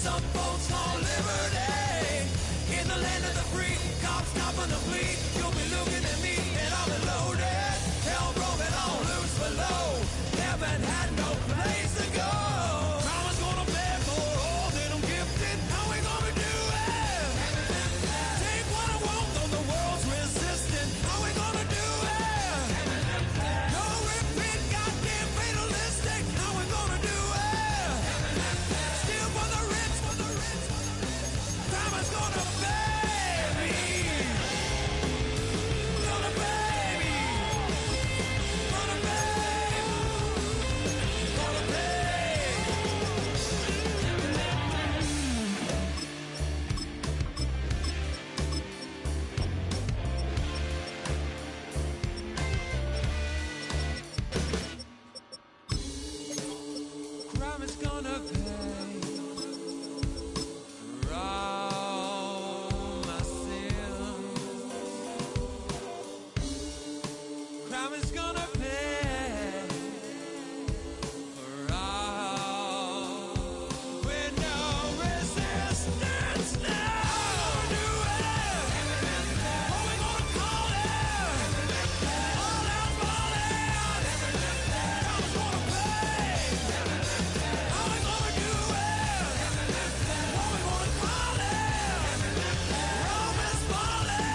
some folks call liberty. In the land of the free, cops stopping the fleet. You'll be looking at me and I'll be loaded. Hell broken on loose below. Haven't had no place to go. Mama's gonna beg for all that I'm gifted. How we gonna do it? Take what I want, though the world's resistant. How we gonna do it? No repeat, goddamn fatalistic. How we gonna do it? Steal for the rich, for the rich, for the rich. Mama's gonna pay me. Gonna pay me. Gonna pay. Gonna pay. Crime is gonna pay for all my sins. Crime is gonna pay for all with no resistance. Now do it. What we gonna call it? All out falling. Crime's gonna pay. How we gonna do it? What we gonna call it? Rome is falling.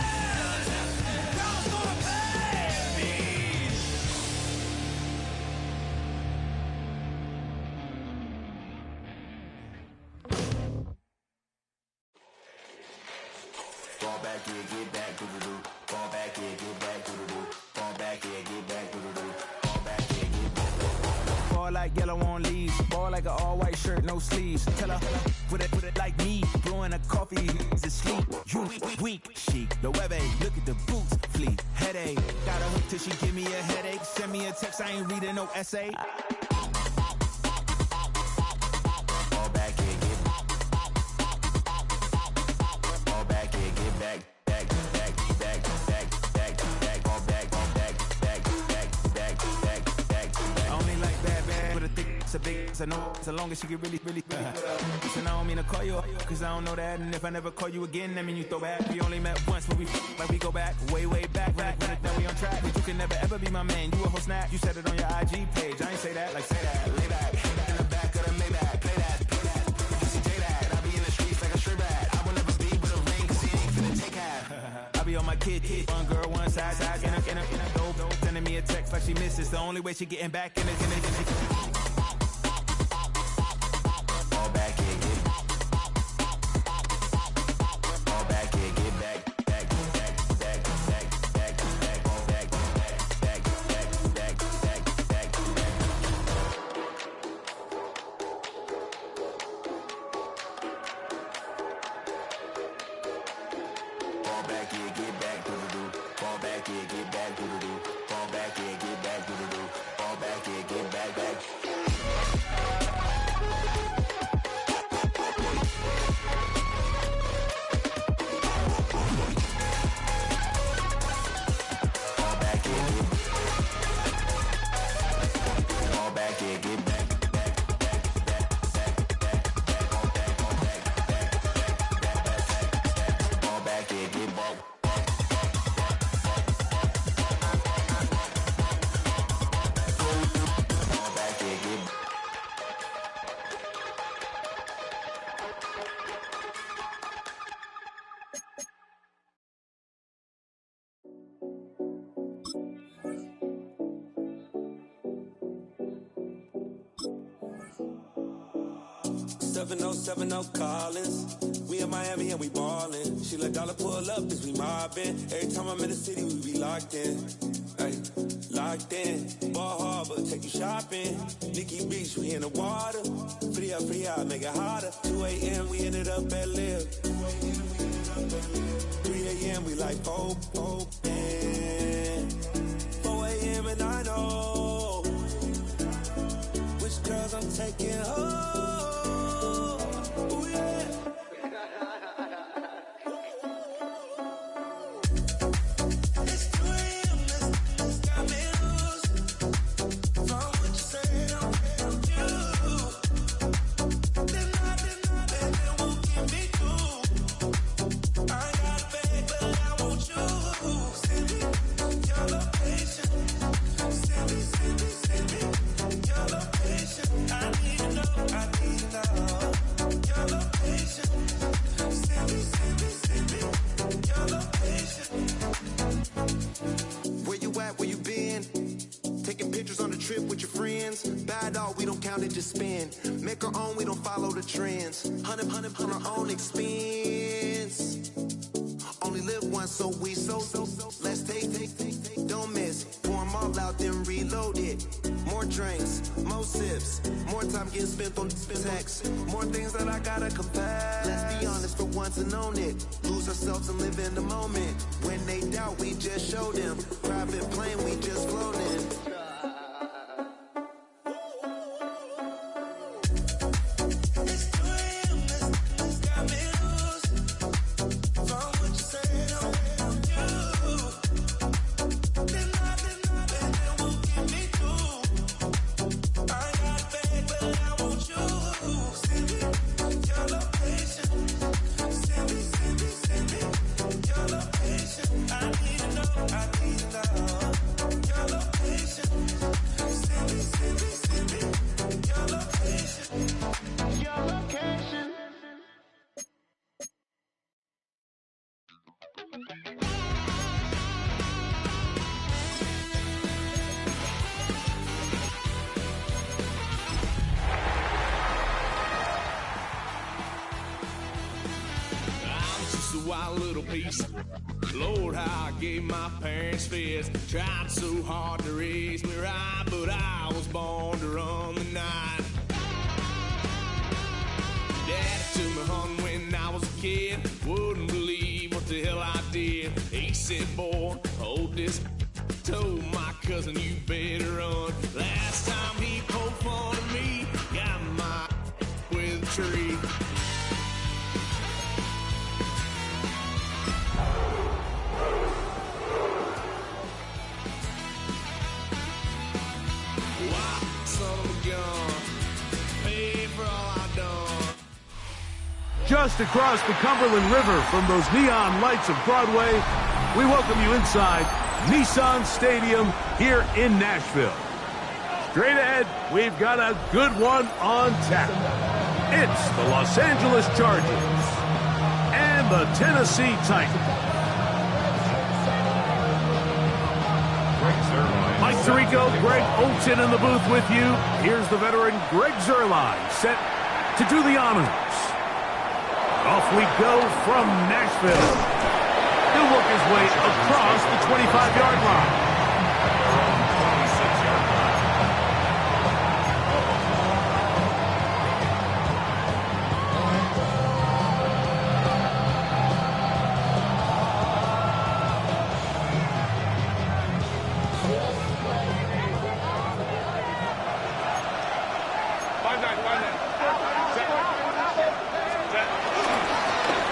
Crime's gonna pay me. Fall back here, get back to the do. Fall back here, get back to the do. Fall back here, get back to the do. Fall back here, get back to the do. Ball like yellow on leaves. Ball like an all-white shirt, no sleeves. Tell her, put it like me. Blowing a coffee, he's asleep. You weak, chic. The web look at the boots, fleet. Headache, got a hook till she give me a headache. Send me a text, I ain't reading no essay. Fall back here, get fall back here, get back, back, back, back, back, back, back, fall back, back, back, back, back, back, back. I only like bad, but a thick, it's a big, it's a no. So long as she get really. Listen, I don't mean to call you up, cause I don't know that. And if I never call you again, that mean you throw back. We only met once, but we like we go back, way back. When it, then we on track. But you can never ever be my man. You a whole snack. You said it on your IG page. I ain't say that, like say that. Lay back, in the back of the Maybach. Play that. You see J that. I be in the streets like a strip rat. I will never be with a ring, cause he ain't finna take half. I be on my kid. One girl, one side, in a dope. Sending me a text like she misses. The only way she getting back in it. Fall back here, get fall back here, get back, back, back, back, back, back, back, fall back, back, back, back, back, back, back. Fall back here, get back to the do. Fall back here, get back to the do. Fall back here, get back to the do. Fall back here, get back, back. Fall back here, get back, back, back, back, back, back, back, fall back, back, back, back, back, fall back here, get back. Fall back here, get back. Oh Collins. We in Miami and we ballin'. She let dollar pull up as we mobbin'. Every time I'm in the city, we be locked in. Ay, locked in. Ball Harbor, take you shopping. Nikki Beach, we in the water. Free up, make it hotter. 2 a.m. we ended up at Live. 3 a.m. we like Pope. And 4 a.m. and I know which girls I'm taking home. From what you say, I'm you. Then I just spend. Make our own, we don't follow the trends. 100 on our own expense. Only live once, so let's take, don't miss. Pour 'em all out, then reload it. More drinks, more sips, more time getting spent on text. More things that I gotta confess. Let's be honest for once and own it. Lose ourselves and live in the moment. When they doubt, we just show them. Private plane, we just float in. Wild little piece. Lord, how I gave my parents fist. Tried so hard to raise me right, but I was born to run the night. Daddy took me hunting when I was a kid. Wouldn't believe what the hell I did. He said, boy, hold this. Told my cousin, you better run. Last time he poked fun at me, got my with a tree. Just across the Cumberland River from those neon lights of Broadway, we welcome you inside Nissan Stadium here in Nashville. Straight ahead, we've got a good one on tap. It's the Los Angeles Chargers and the Tennessee Titans. Mike Tirico, Greg Olson in the booth with you. Here's the veteran Greg Zuerlein set to do the honors. Off we go from Nashville. He'll work his way across the 25-yard line.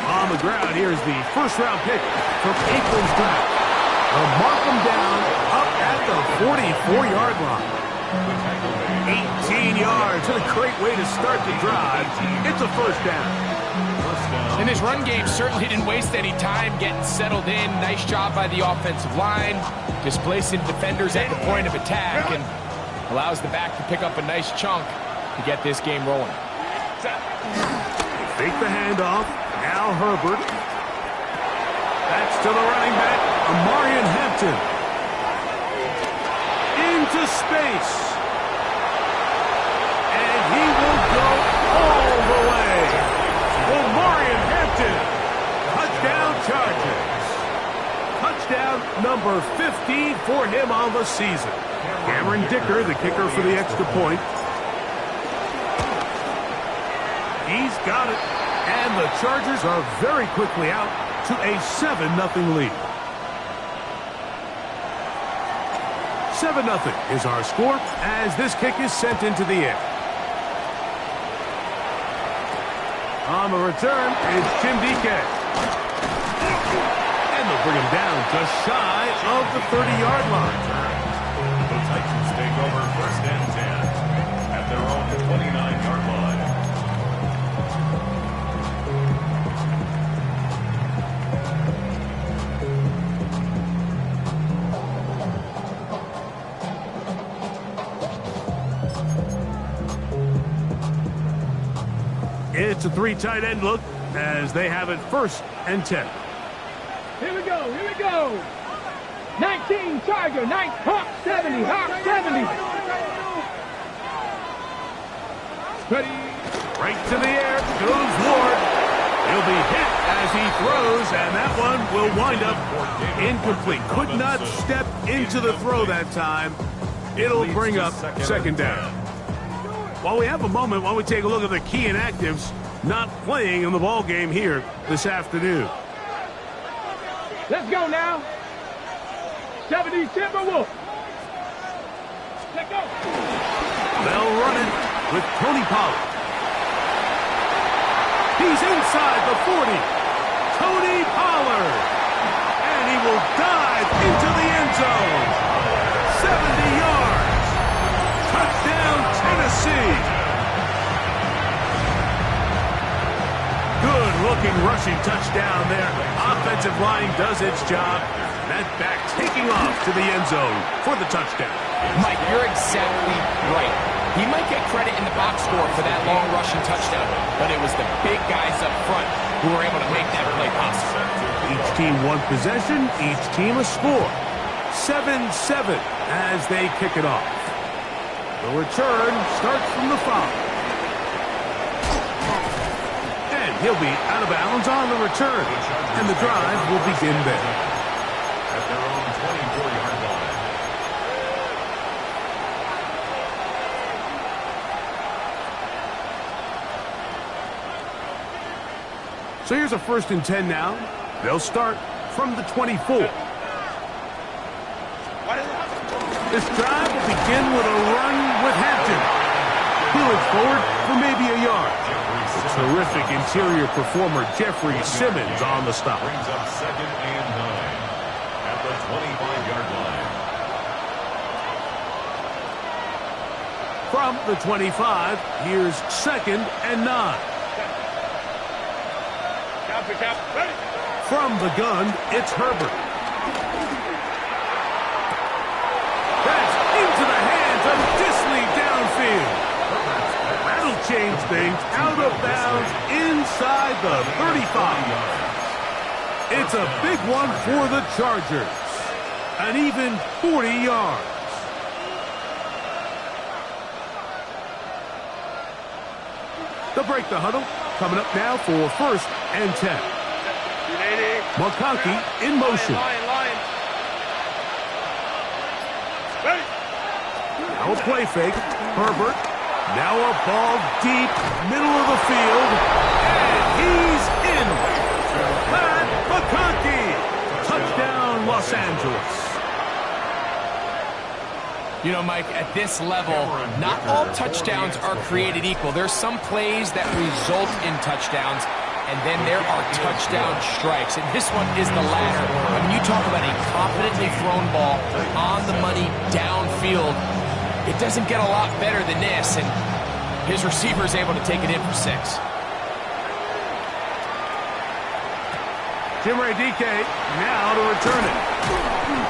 On the ground, here's the first-round pick from Aikman's draft. They'll mark him down up at the 44-yard line. 18 yards, and a great way to start the drive. It's a first down. And this run game certainly didn't waste any time getting settled in. Nice job by the offensive line, displacing defenders at the point of attack, and allows the back to pick up a nice chunk to get this game rolling. Fake the handoff. Al Herbert. That's to the running back, Amarian Hampton. Into space. And he will go all the way. Amarian Hampton. Touchdown Chargers. Touchdown number 15 for him on the season. Cameron Dicker, the kicker for the extra point. He's got it. And the Chargers are very quickly out to a 7-0 lead. 7-0 is our score as this kick is sent into the air. On the return is Jim DK. And they'll bring him down just shy of the 30-yard line. The Titans take over 1st and 10 at their own 29-yard line. It's a 3 tight end look as they have it 1st and 10. Here we go, here we go. 19 Charger, Hawk 70, Hawk 70. Ready. Right to the air goes Ward. He'll be hit as he throws, and that one will wind up incomplete. Could not step into the throw that time. It'll bring up second down. While we have a moment, why don't we take a look at the key inactives not playing in the ball game here this afternoon. Let's go now. 70 Timberwolves. Let's go. They'll run it with Tony Pollard. He's inside the 40. Tony Pollard. And he will dive into the end zone. 70 yards. Touchdown, Tennessee. Good-looking rushing touchdown there. Offensive line does its job. That back taking off to the end zone for the touchdown. Mike, you're exactly right. He might get credit in the box score for that long rushing touchdown, but it was the big guys up front who were able to make that play possible. Each team one possession, each team a score. 7-7 as they kick it off. The return starts from the 5. And he'll be out of bounds on the return. And the drive will begin there. At their own 24-yard line. So here's a 1st and 10 now. They'll start from the 24. This drive will begin with a run with Hampton. Peeling forward for maybe a yard. The terrific interior performer Jeffrey Simmons on the stop. Brings up 2nd and 9 at the 25-yard line. From the 25, here's 2nd and 9. From the gun, it's Herbert. That's into the hands of Disley downfield. That'll change things out of bounds inside the 35. It's a big one for the Chargers. An even 40 yards. They'll break the huddle. Coming up now for 1st and 10. McConkey in motion. Now a play fake. Herbert. Now a ball deep, middle of the field. And he's in. Pat McConkey. Touchdown, Los Angeles. You know, Mike, at this level, not all touchdowns are created equal. There's some plays that result in touchdowns, and then there are touchdown strikes. And this one is the latter. I mean, you talk about a confidently thrown ball on the money downfield. It doesn't get a lot better than this, and his receiver is able to take it in for 6. Jim Ray DK now to return it.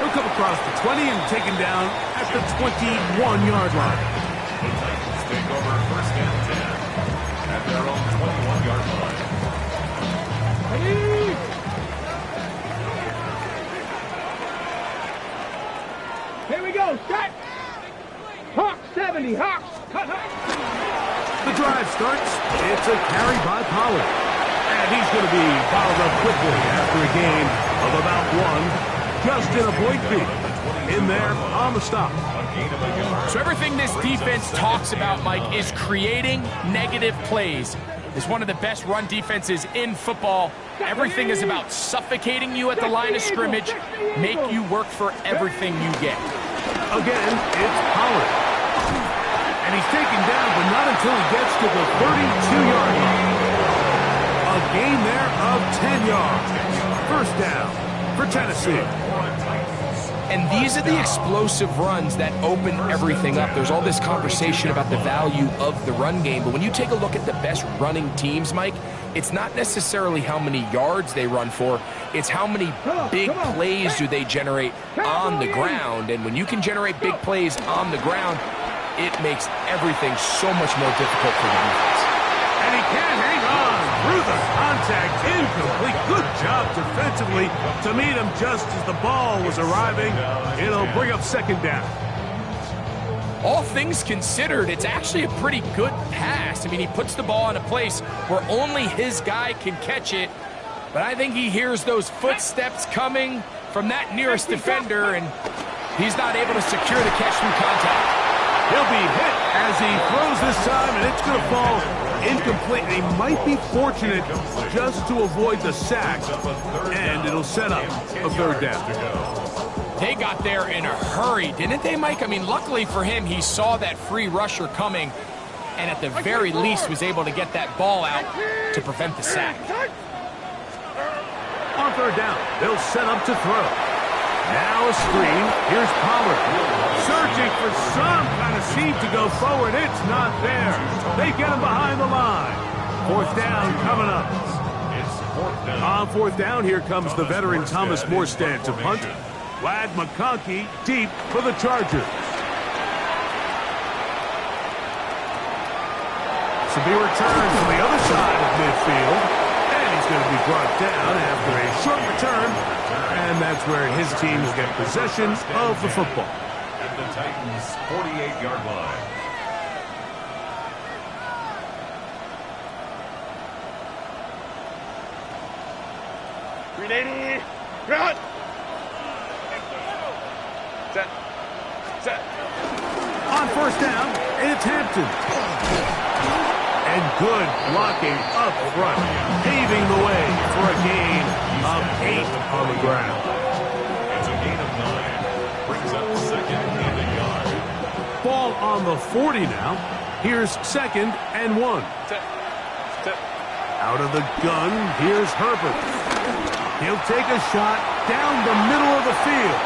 He'll come across the 20 and taken down at the 21-yard line. The Titans take over 1st and 10 at their own 21-yard line. Here we go. Set. Hawks 70. Hawks. The drive starts. It's a carry by Pollard. And he's going to be fouled up quickly after a gain of about 1. Justin Aboitby in there on the stop. So everything this defense talks about, Mike, is creating negative plays. It's one of the best run defenses in football. Everything is about suffocating you at the line of scrimmage, make you work for everything you get. Again, it's Pollard. And he's taken down, but not until he gets to the 32-yard line. A gain there of 10 yards. 1st down for Tennessee. And these are the explosive runs that open everything up. There's all this conversation about the value of the run game, but when you take a look at the best running teams, Mike, it's not necessarily how many yards they run for, it's how many big plays do they generate on the ground. And when you can generate big plays on the ground, it makes everything so much more difficult for the defense. And he can't hang on through the contact. Incomplete. Good job defensively to meet him just as the ball was arriving. It'll bring up 2nd down. all things considered, it's actually a pretty good pass. I mean, he puts the ball in a place where only his guy can catch it. But I think he hears those footsteps coming from that nearest defender, and he's not able to secure the catch through contact. He'll be hit as he throws this time, and it's going to fall incomplete. He might be fortunate just to avoid the sack, and it'll set up a third down. They got there in a hurry, didn't they, Mike? I mean, luckily for him, he saw that free rusher coming, and at the very least was able to get that ball out to prevent the sack. On third down, they'll set up to throw. Now a screen. Here's Pollard. Searching for some kind of seam to go forward. It's not there. They get him behind the line. Fourth down coming up. On fourth down, here comes the veteran Thomas Morstead to punt. Ladd McConkey deep for the Chargers. So be returned from the other side of midfield. He's going to be brought down after a short return, and that's where his team will get possession of the football. At the Titans' 48-yard line. Ready, run! Set. On first down, it's Hampton. And good blocking up front, paving the way for a gain of 8 on the ground. It's a gain of 9. Brings up second and a yard. Ball on the 40 now. Here's second and 1. Out of the gun, here's Herbert. He'll take a shot down the middle of the field.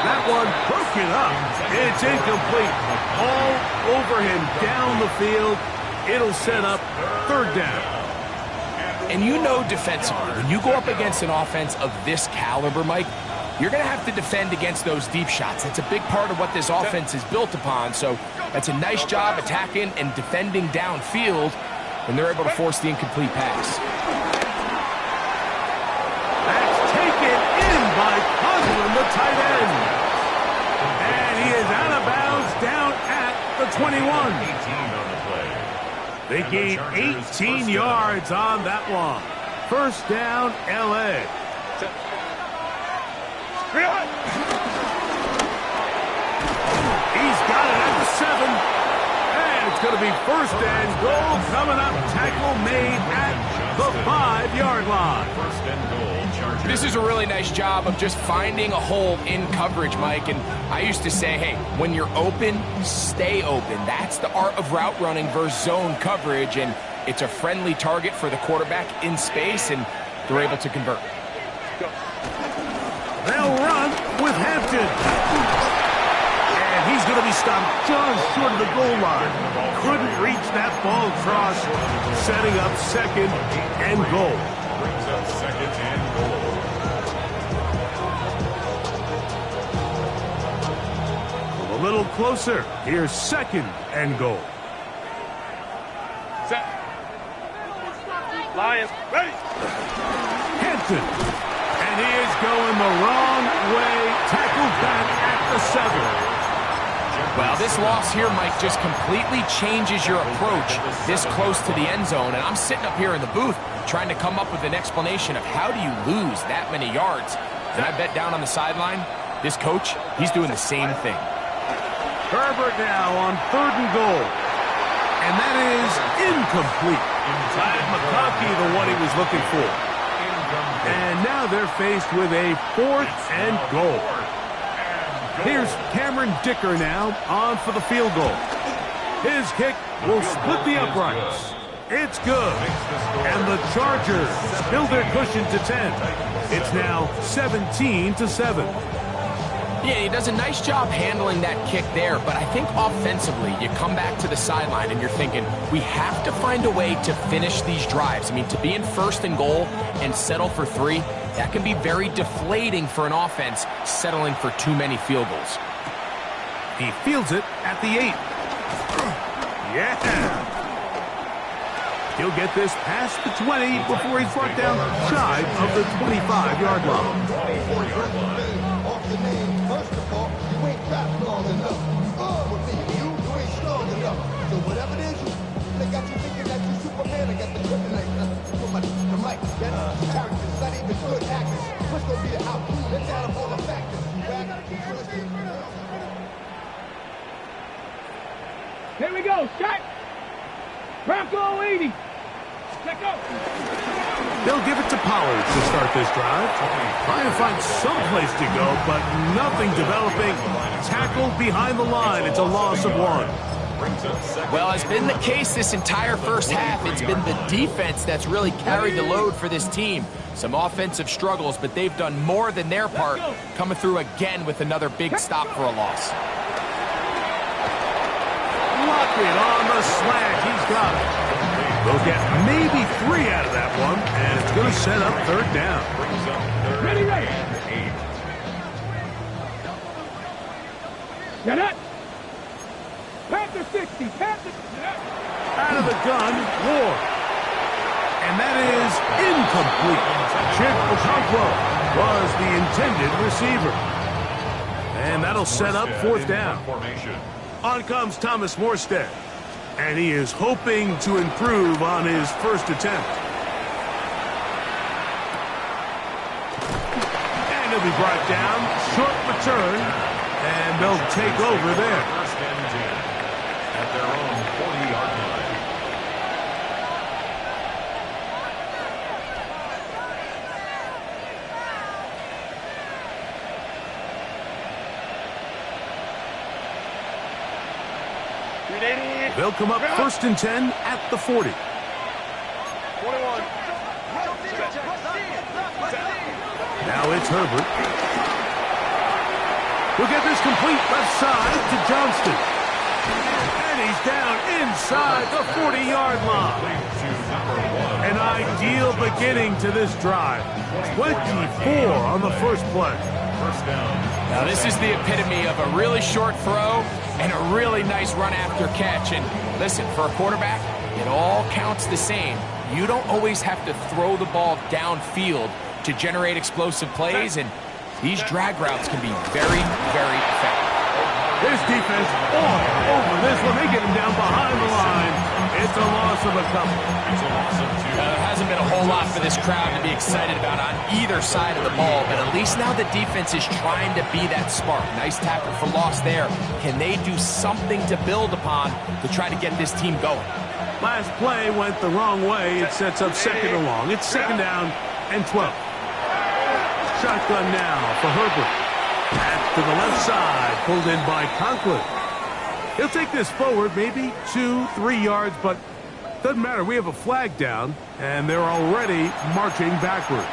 That one broken up. It's incomplete. All over him down the field. It'll set up third down. And you know defensively, when you go up against an offense of this caliber, Mike, you're going to have to defend against those deep shots. That's a big part of what this offense is built upon. So that's a nice job attacking and defending downfield when they're able to force the incomplete pass. That's taken in by Conklin, the tight end. And he is out of bounds down at the 21. 18 on the play. They gain 18 yards on that one. First down, L.A. He's got it at the 7. And it's going to be first and goal coming up. Tackle made at the 5-yard line. First and goal, Chargers. This is a really nice job of just finding a hole in coverage, Mike. And I used to say, hey, when you're open, stay open. That's the art of route running versus zone coverage. And it's a friendly target for the quarterback in space, and they're able to convert. They'll run with Hampton. And he's going to be stopped just short of the goal line. Couldn't reach that ball across, setting up second and goal. Brings up second and goal. A little closer. Here's second and goal. Set. Lions, ready! Hampton. And he is going the wrong way. Tackled back at the 7. Well, this loss here, Mike, just completely changes your approach this close to the end zone. And I'm sitting up here in the booth trying to come up with an explanation of how do you lose that many yards. And I bet down on the sideline, this coach, he's doing the same thing. Herbert now on third and goal. And that is incomplete. Ladd McConkey, the one he was looking for. And now they're faced with a fourth and goal. Here's Cameron Dicker now on for the field goal. His kick will split the uprights. It's good. And the Chargers build their cushion to 10. It's now 17-7. Yeah, he does a nice job handling that kick there, but I think offensively, you come back to the sideline and you're thinking, we have to find a way to finish these drives. I mean, to be in first and goal and settle for 3, that can be very deflating for an offense settling for too many field goals. He fields it at the 8. Yeah. He'll get this past the 20 before he's brought down shy of the 25-yard line. 24-yard line. First of all, you ain't got long enough. With me, Here we go, shot. Bronco 80. Let go. They'll give it to Pollard to start this drive. Trying to find some place to go, but nothing developing. Tackled behind the line. It's a loss of 1. Well, it's been the case this entire first half. It's been the defense that's really carried the load for this team. Some offensive struggles, but they've done more than their part, coming through again with another big stop for a loss. Lockett on the slant. He's got it. They'll get maybe 3 out of that one, and it's going to set up 3rd down. Ready, ready. Get it. Panther 60. Panther. Out of the gun, Ward. And that is incomplete. Chip Okonkwo was the intended receiver. And that'll set up 4th down. On comes Thomas Morstead. And he is hoping to improve on his first attempt. And he'll be brought down. Short return. And they'll take over there. First and 10 at their own 40-yard line. They'll come up 1st and 10 at the 40. 21. Now it's Herbert. He'll get this complete left side to Johnston. And he's down inside the 40-yard line. An ideal beginning to this drive. 24 on the first play. First down. Now, this is the epitome of a really short throw and a really nice run after catch. And listen, for a quarterback, it all counts the same. You don't always have to throw the ball downfield to generate explosive plays, and these drag routes can be very, very effective. This defense all over this one. They get him down behind the line. It's a loss of a couple. It's a loss of 2. There hasn't been a whole lot for this crowd to be excited about on either side of the ball, but at least now the defense is trying to be that spark. Nice tackle for loss there. Can they do something to build upon to try to get this team going? Last play went the wrong way. It sets up 2nd and long. It's 2nd down and 12. Shotgun now for Herbert. Back to the left side, pulled in by Conklin. He'll take this forward, maybe 2-3 yards, but doesn't matter. We have a flag down, and they're already marching backward.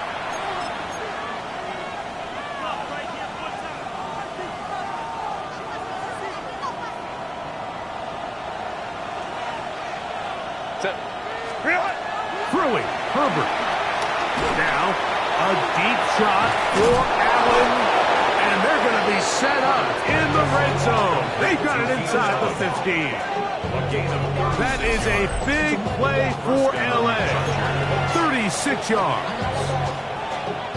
Throwing, Herbert. Now, a deep shot for Allen. And they're going to be set up in the red zone. They've got it inside the 15. That is a big play for L.A. 36 yards.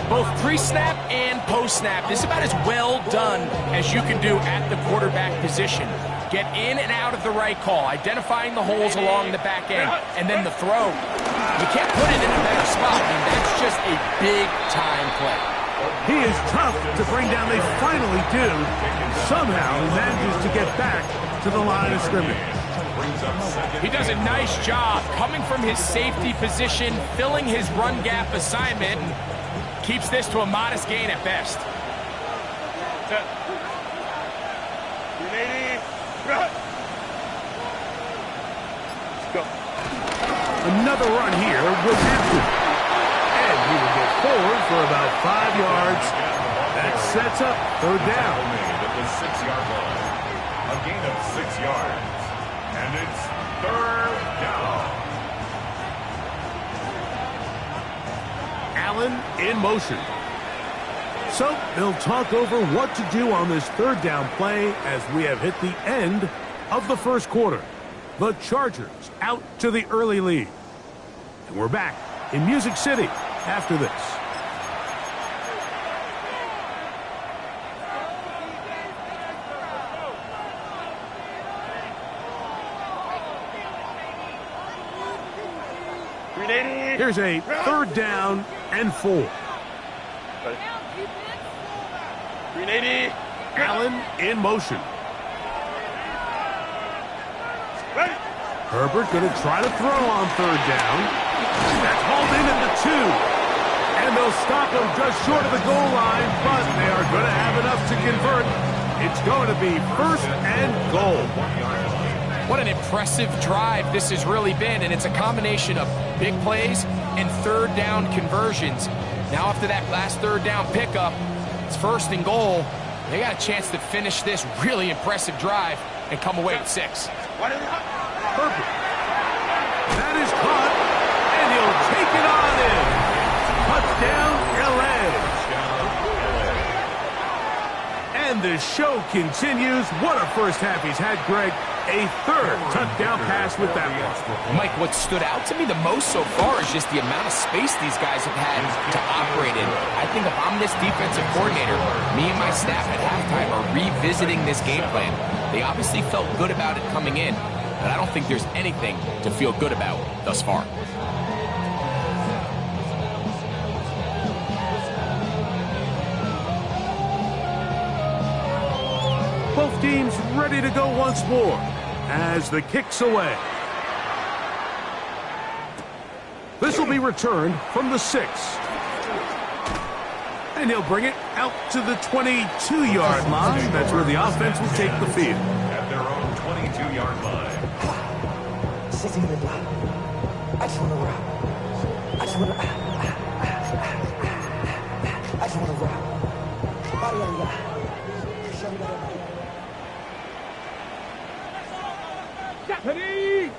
Both pre-snap and post-snap, this is about as well done as you can do at the quarterback position. Get in and out of the right call, identifying the holes along the back end, and then the throw. You can't put it in a better spot. I mean, that's just a big-time play. He is tough to bring down. They finally do. Somehow he manages to get back to the line of scrimmage. He does a nice job coming from his safety position, filling his run gap assignment, and keeps this to a modest gain at best. Another run here with Hampton. And he will get forward for about 5 yards. That sets up 3rd down. At the 6-yard line. A gain of 6 yards. And it's 3rd down. Allen in motion. So they'll talk over what to do on this 3rd down play as we have hit the end of the first quarter. The Chargers out to the early lead. And we're back in Music City after this. Here's a 3rd down and 4. 380. Allen in motion. Herbert going to try to throw on third down. That's hauled in at the 2. And they'll stop him just short of the goal line, but they are going to have enough to convert. It's going to be 1st and goal. What an impressive drive this has really been, and it's a combination of big plays and third down conversions. Now after that last third down pickup, it's 1st and goal. They got a chance to finish this really impressive drive and come away with 6. Herbert. That is caught, and he'll take it on in. Touchdown, LA. And the show continues. What a first half he's had, Greg. A 3rd touchdown pass with that one. Mike, what stood out to me the most so far is just the amount of space these guys have had to operate in. I think if I'm this defensive coordinator, me and my staff at halftime are revisiting this game plan. They obviously felt good about it coming in, but I don't think there's anything to feel good about thus far. Both teams ready to go once more as the kick's away. This will be returned from the 6. And he'll bring it out to the 22-yard line. That's where the offense will take the field. At their own 22-yard line. I just want to rock. I just want to rock. Ready.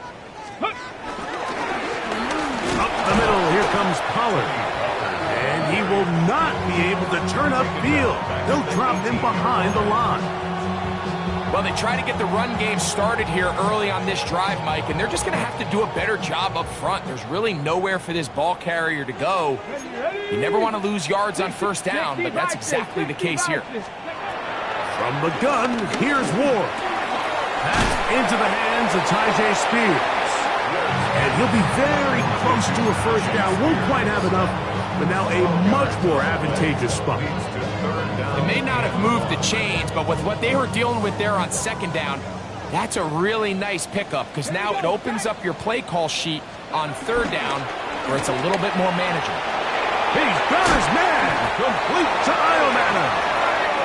Up the middle, here comes Pollard. And he will not be able to turn upfield. They'll drop him behind the line. Well, they try to get the run game started here early on this drive, Mike, and they're just going to have to do a better job up front. There's really nowhere for this ball carrier to go. You never want to lose yards on 1st down, but that's exactly the case here. From the gun, here's Ward. Pass into the hands of Tyjae Spears. And he'll be very close to a 1st down. Won't quite have enough, but now a much more advantageous spot. They may not have moved the chains, but with what they were dealing with there on 2nd down, that's a really nice pickup because now it opens up your play call sheet on 3rd down where it's a little bit more manageable. He's got his man, complete to Iomana.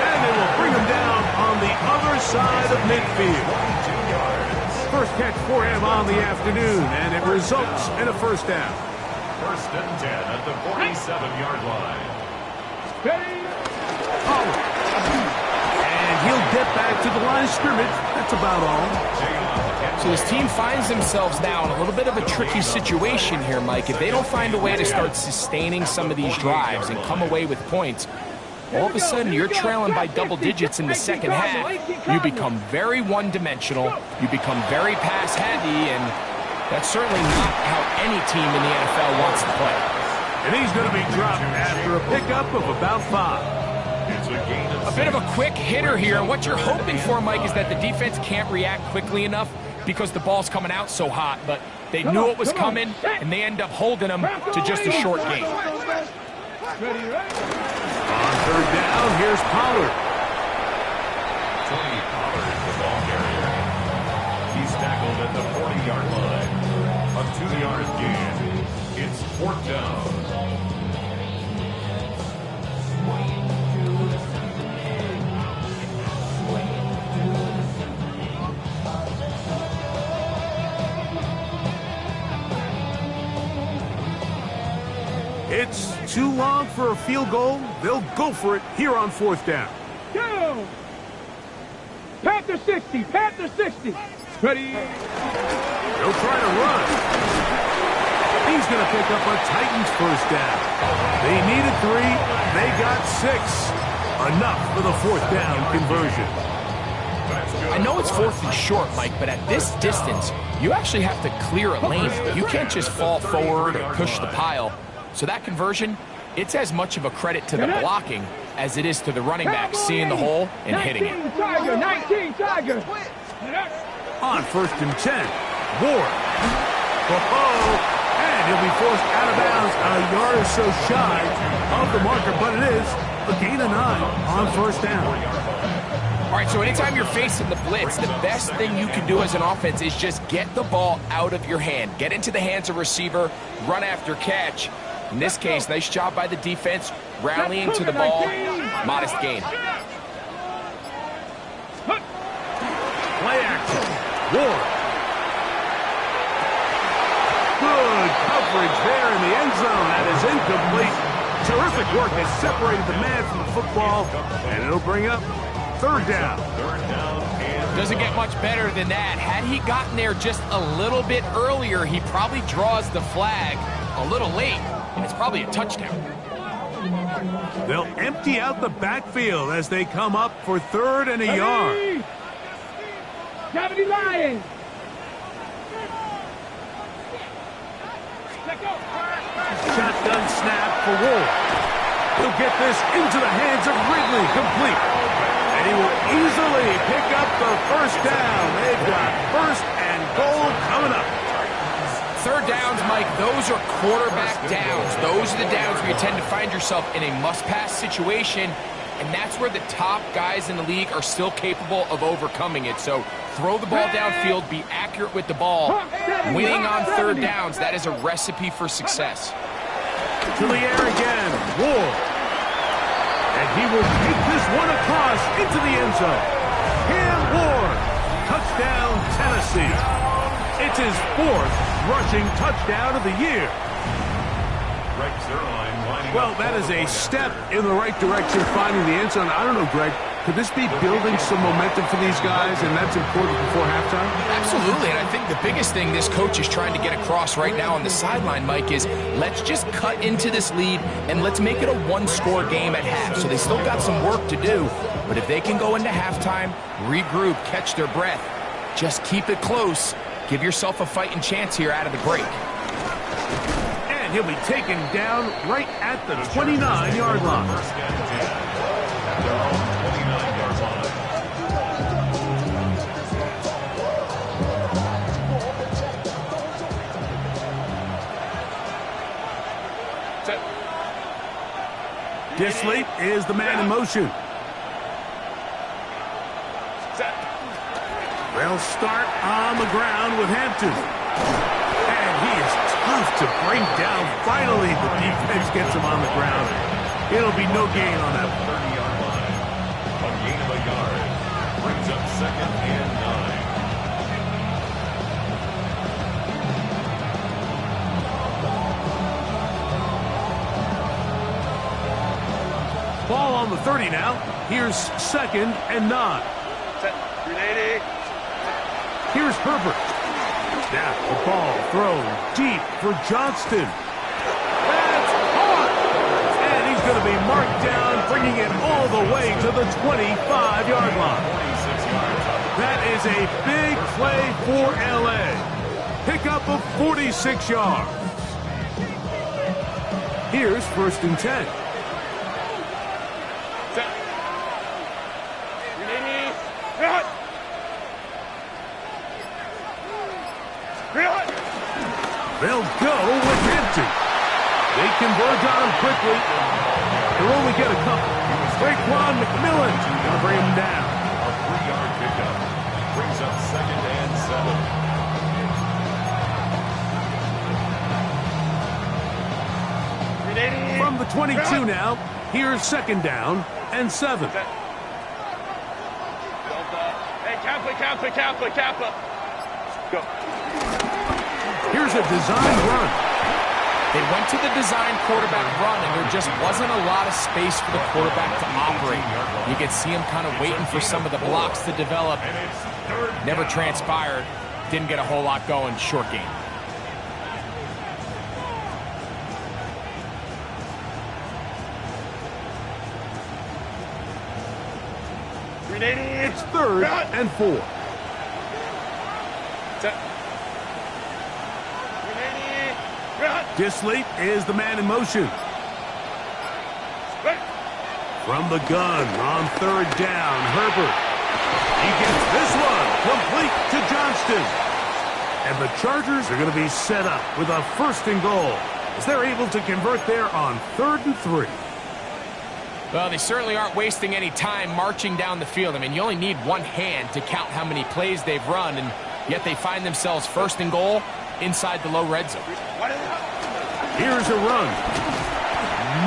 And they will bring him down on the other side of midfield. First catch for him on the afternoon, and it results in a 1st down. 1st and 10 at the 47-yard line. And he'll get back to the line of scrimmage. That's about all. So this team finds themselves now in a little bit of a tricky situation here, Mike. If they don't find a way to start sustaining some of these drives and come away with points, all of a sudden you're trailing by double digits in the 2nd half. You become very one-dimensional. You become very pass-heavy, and that's certainly not how any team in the NFL wants to play. And he's going to be dropped after a pickup of about 5. A bit of a quick hitter here, and what you're hoping for, Mike, is that the defense can't react quickly enough because the ball's coming out so hot, but they knew it was coming, and they end up holding them to just a short gain. On 3rd down, here's Pollard. Tony Pollard, the ball carrier. He's tackled at the 40-yard line. A 2-yard gain. It's 4th down. It's too long for a field goal. They'll go for it here on 4th down. Go! Panther 60, Panther 60. Ready? They'll try to run. He's going to pick up a Titans 1st down. They needed 3. They got 6. Enough for the 4th down conversion. I know it's 4th and short, Mike, but at this distance, you actually have to clear a lane. You can't just fall forward or push the pile. So that conversion, it's as much of a credit to the blocking as it is to the running back seeing the hole and hitting it. 19 Tiger. On 1st and 10, Ward. And he'll be forced out of bounds a yard or so shy of the marker, but it is a gain of 9 on first down. All right, so anytime you're facing the blitz, the best thing you can do as an offense is just get the ball out of your hand. Get into the hands of receiver, run after catch. In this case, nice job by the defense, rallying to the ball. Modest gain. Play action. Ward. Good coverage there in the end zone. That is incomplete. Terrific work has separated the man from the football, and it'll bring up third down. Doesn't get much better than that. Had he gotten there just a little bit earlier, he probably draws the flag a little late, and it's probably a touchdown. They'll empty out the backfield as they come up for third and a yard. Gravity Lions. Shotgun snap for Wolf. He'll get this into the hands of Ridley, complete. And he will easily pick up the first down. They've got first and goal coming up. Third downs, Mike, those are quarterback downs. Those are the downs where you tend to find yourself in a must-pass situation, and that's where the top guys in the league are still capable of overcoming it. So throw the ball downfield, be accurate with the ball. Winning on third downs, that is a recipe for success. To the air again, Ward. And he will take this one across into the end zone. Cam Ward, touchdown Tennessee. It's his 4th rushing touchdown of the year. Well, that is a step in the right direction, finding the end zone. I don't know, Greg, could this be building some momentum for these guys, and that's important before halftime? Absolutely, and I think the biggest thing this coach is trying to get across right now on the sideline, Mike, is let's just cut into this lead, and let's make it a one-score game at half. So they still got some work to do, but if they can go into halftime, regroup, catch their breath, just keep it close, give yourself a fighting chance here out of the break. And he'll be taken down right at the 29-yard line. Disley is the man in motion. They'll start on the ground with Hampton. And he is tough to bring down. Finally, the defense gets him on the ground. It'll be no gain on that 30-yard line. A gain of a yard. Brings up second and 9. Ball on the 30 now. Here's second and 9. Here's Herbert. Now the ball thrown deep for Johnston. That's caught! And he's going to be marked down, bringing it all the way to the 25-yard line. That is a big play for L.A. Pickup of 46 yards. Here's first and 10. They'll go with Hampton. They converge on him quickly. They'll only get a couple. Raekwon McMillan going to bring him down. A 3-yard pickup. Brings up second and 7. From the 22 now, here's second down and 7. Hey, Kappa. Go. Here's a design run. They went to the design quarterback run, and there just wasn't a lot of space for the quarterback to operate. You could see him kind of waiting for some of the blocks to develop. Never transpired. Didn't get a whole lot going. Short game. It's third and 4. Disley is the man in motion. From the gun on third down, Herbert. He gets this one complete to Johnston. And the Chargers are going to be set up with a 1st and goal as they're able to convert there on 3rd and 3. Well, they certainly aren't wasting any time marching down the field. I mean, you only need one hand to count how many plays they've run, and yet they find themselves 1st and goal inside the low red zone. Here's a run.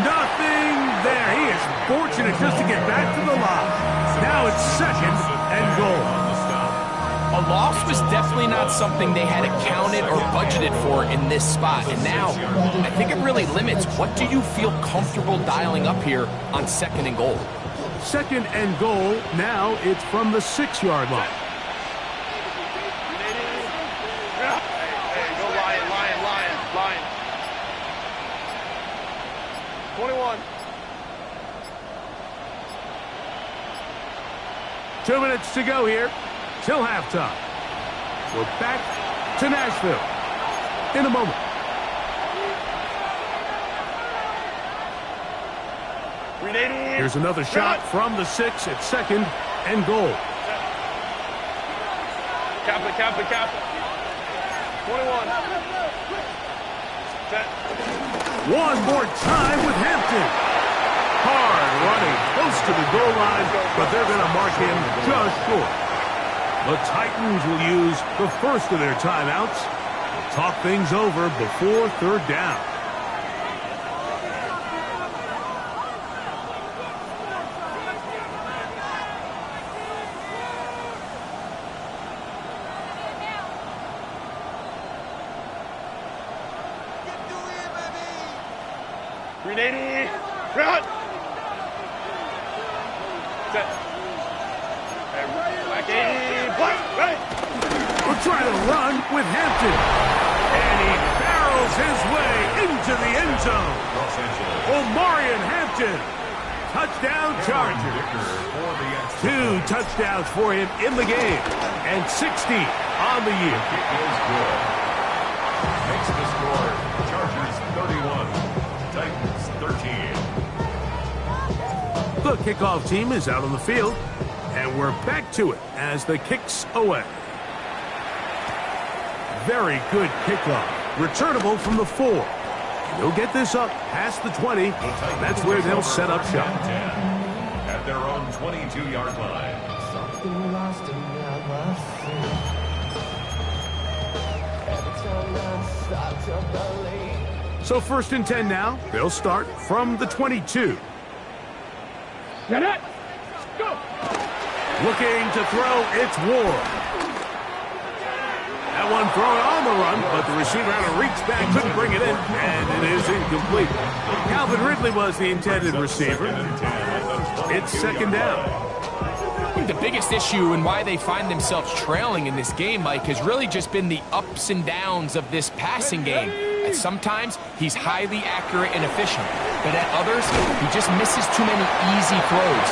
Nothing there. He is fortunate just to get back to the line. Now it's 2nd and goal. A loss was definitely not something they had accounted or budgeted for in this spot. And now, I think it really limits what do you feel comfortable dialing up here on 2nd and goal. 2nd and goal. Now it's from the 6-yard line. Hey, go Lion. 21. 2 minutes to go here till halftime. We're back to Nashville in a moment. Here's another shot from the 6 at 2nd and goal. Cap it. 21. Set. One more time with Hampton. Hard running close to the goal line, but they're going to mark him just short. The Titans will use the 1st of their timeouts to talk things over before 3rd down. Grenade. Run. Set. Right. We're trying to run with Hampton. And he barrels his way into the end zone. Omarion Hampton. Touchdown Chargers. 2 touchdowns for him in the game. And 60 on the year. Makes the score. Chargers 31. Titans 13. The kickoff team is out on the field. And we're back to it as the kick's away. Very good kickoff. Returnable from the 4. He'll get this up past the 20. That's where they'll set up shop. At their own 22-yard line. So 1st and 10 now. They'll start from the 22. Get it. Go. Looking to throw, it's Ward. That one thrown on the run, but the receiver had to reach back, couldn't bring it in, and it is incomplete. Calvin Ridley was the intended receiver. It's 2nd down. I think the biggest issue and why they find themselves trailing in this game, Mike, has really just been the ups and downs of this passing game. At sometimes, he's highly accurate and efficient, but at others, he just misses too many easy throws.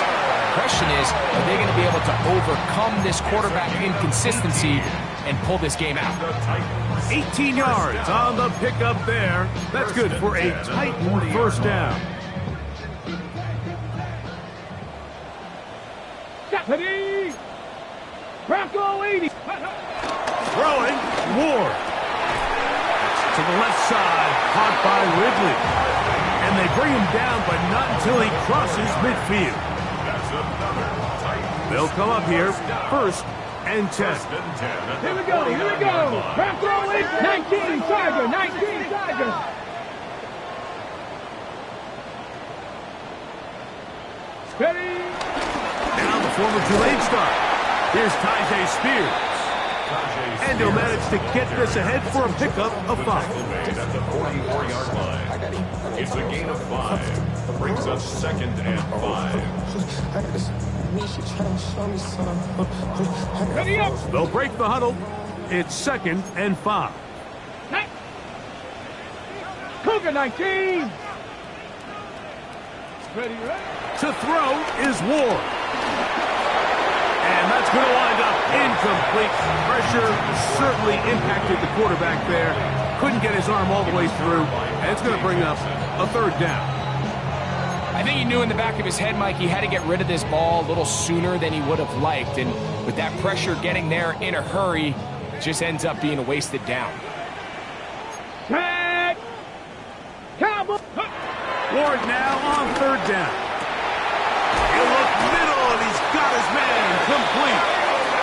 The question is, are they going to be able to overcome this quarterback inconsistency and pull this game out? 18 yards on the pickup there. That's good for a Titan 1st down. Deputy! Bronco 80! Throwing, Ward. To the left side, caught by Ridley. And they bring him down, but not until he crosses midfield. They'll come up here, 1st and 10. Here we go. Bronco 80! 19 Charger! Steady! Now the former Tulane star. Here's Tyjae Spears. And he'll manage to get this ahead for a pickup of 5. At the 44-yard line. It's a gain of 5. Brings us 2nd and 5. Ready up! They'll break the huddle. It's 2nd and 5. Cougar 19! Ready. To throw is Ward. And that's going to wind up incomplete. Pressure certainly impacted the quarterback there. Couldn't get his arm all the way through. And it's going to bring up a 3rd down. I think he knew in the back of his head, Mike, he had to get rid of this ball a little sooner than he would have liked. And with that pressure getting there in a hurry, just ends up being a wasted down. Tag. Cowboy. Ward now on 3rd down. He'll look middle, and he's got his man complete.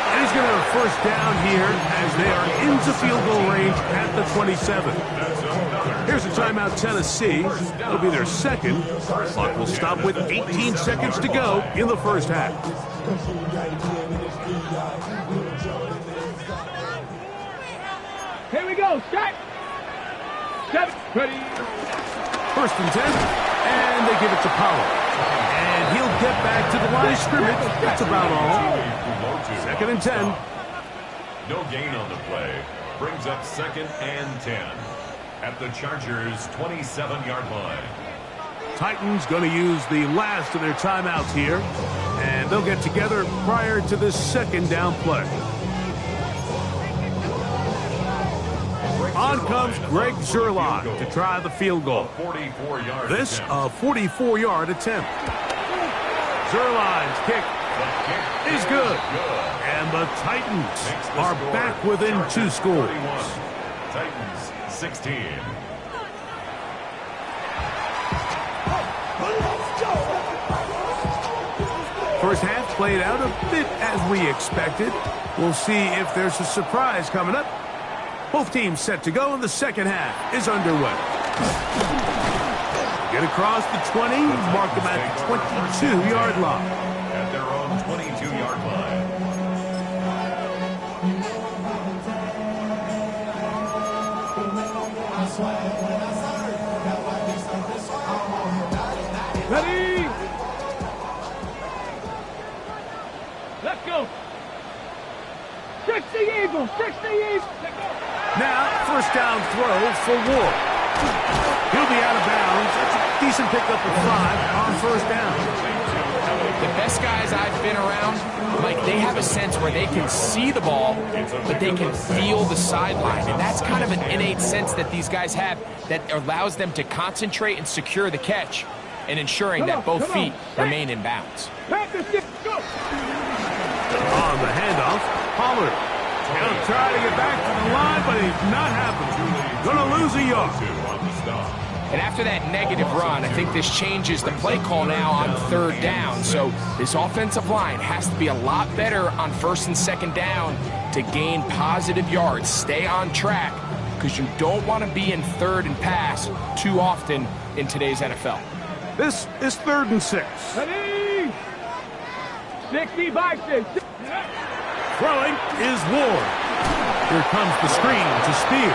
And he's going to have a 1st down here as they are into field goal range at the 27. Here's a timeout, Tennessee. It'll be their 2nd. Clock will stop with 18 seconds to go in the 1st half. Here we go. Start. 7. Ready. 1st and 10. And they give it to Pollard. And he'll get back to the line of scrimmage. That's about all. 2nd and 10. No gain on the play. Brings up 2nd and 10. At the Chargers' 27-yard line. Titans going to use the last of their timeouts here. And they'll get together prior to this 2nd down play. On comes Greg Zuerlein to try the field goal. This a 44-yard attempt. Zuerlein's kick is good. And the Titans are back within 2 scores. Titans 16. First half played out a bit as we expected. We'll see if there's a surprise coming up. Both teams set to go, and the 2nd half is underway. Get across the 20, mark them at the 22-yard line. At their own 22-yard line. Ready. Let's go. 60 Eagles. 60 Eagles. Now, 1st down throw for Ward. He'll be out of bounds. That's a decent pickup of 5 on 1st down. The best guys I've been around, like, they have a sense where they can see the ball, but they can feel the sideline. And that's kind of an innate sense that these guys have that allows them to concentrate and secure the catch and ensuring that both feet remain in bounds. On the handoff, Pollard. He'll try to get back to the line, but he's not happening. Gonna lose a yard. And after that negative run, I think this changes the play call now on 3rd down. So this offensive line has to be a lot better on 1st and 2nd down to gain positive yards. Stay on track, because you don't want to be in 3rd and pass too often in today's NFL. This is 3rd and 6. Ready. 60 by 6. Throwing is Ward. Here comes the screen to Spears.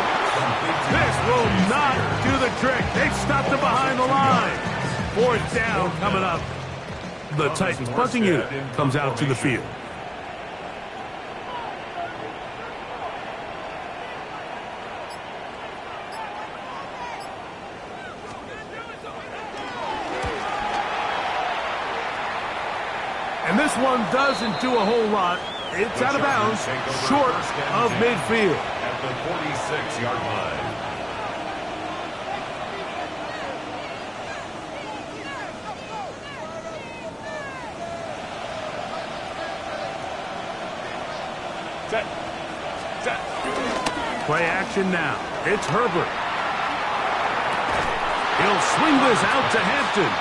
This will not do the trick. They've stopped him behind the line. 4th down coming up. The Titans punting unit comes out to the field. And this one doesn't do a whole lot. It's out of bounds, short of midfield. At the 46-yard line. Set. Play action now. It's Herbert. He'll swing this out to Hampton.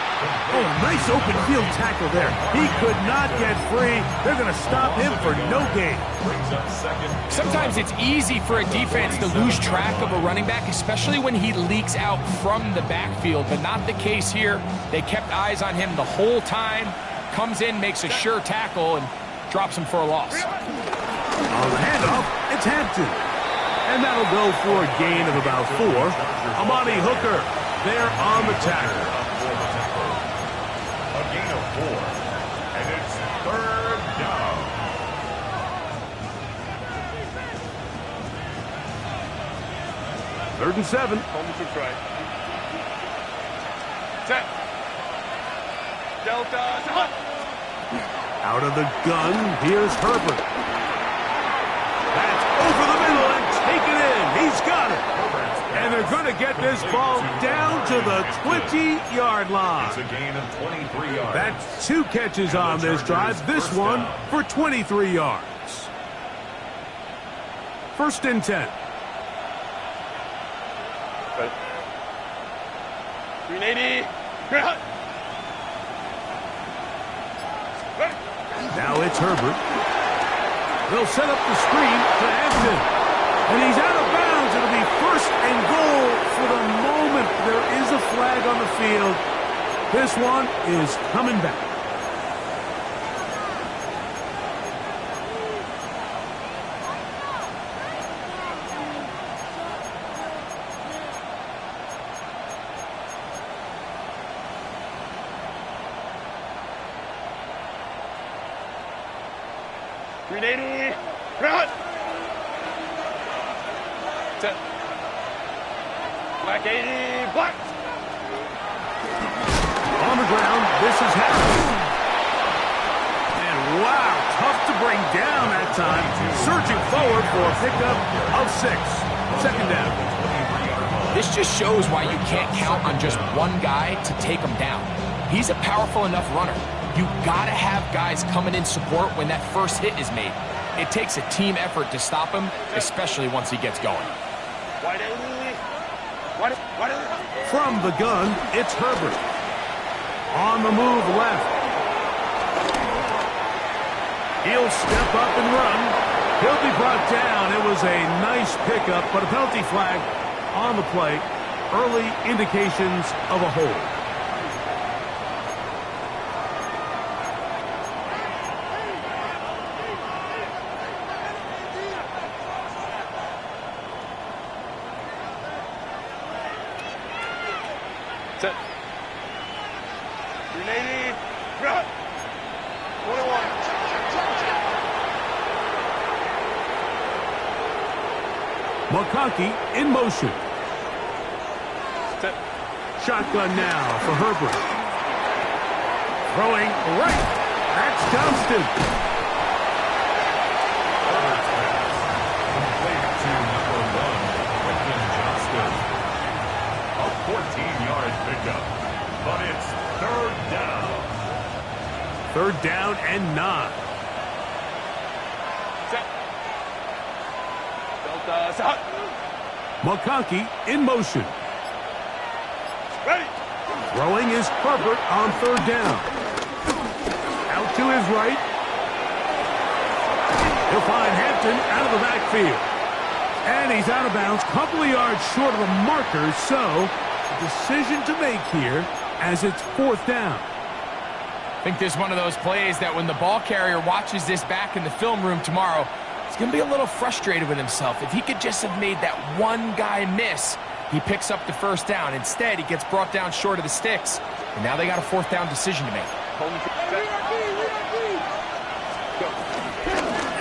Oh, nice open field tackle there. He could not get free. They're going to stop him for no gain. Sometimes it's easy for a defense to lose track of a running back, especially when he leaks out from the backfield, but not the case here. They kept eyes on him the whole time. Comes in, makes a sure tackle, and drops him for a loss. On the handoff, it's Hampton. And that'll go for a gain of about 4. Amani Hooker there on the tackle. A gain of 4. And it's 3rd down. Third and 7. Almost looks right. Set. Delta. Out of the gun, here's Herbert. That's over the middle and taken in. He's got it. And they're going to get this ball down to the 20-yard line. It's a gain of 23 yards. That's 2 catches on this drive. This one for 23 yards. first and 10. Right. 380. Now it's Herbert. They'll set up the screen to Hampton. And he's out of bounds. It'll be first and goal for the moment. There is a flag on the field. This one is coming back. Black 80, black. On the ground, this is happening. And wow, tough to bring down that time. Surging forward for a pickup of 6. Second down. This just shows why you can't count on just one guy to take him down. He's a powerful enough runner. You gotta have guys coming in support when that first hit is made. It takes a team effort to stop him, especially once he gets going. From the gun, it's Herbert. On the move left. He'll step up and run. He'll be brought down. It was a nice pickup, but a penalty flag on the play. Early indications of a hold. Set. 380. Run. 21. McConkey in motion. Set. Shotgun now for Herbert. Throwing right. That's Johnston. Complete to number 1, Johnston. A 14-yard pickup, but it's third down. Third down and 9. Set. Delta, set. McConkey in motion. Ready. Throwing is Herbert on third down. Out to his right. He'll find Hampton out of the backfield. And he's out of bounds, couple of yards short of the marker, so a decision to make here as it's fourth down. I think this is one of those plays that when the ball carrier watches this back in the film room tomorrow, he's going to be a little frustrated with himself. If he could just have made that one guy miss, he picks up the first down. Instead, he gets brought down short of the sticks, and now they got a fourth down decision to make.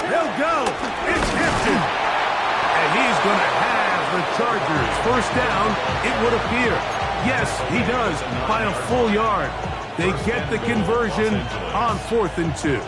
They'll go. It's Hampton. And he's going to have the Chargers. First down, it would appear. Yes, he does, by a full yard. They get the conversion on 4th and 2.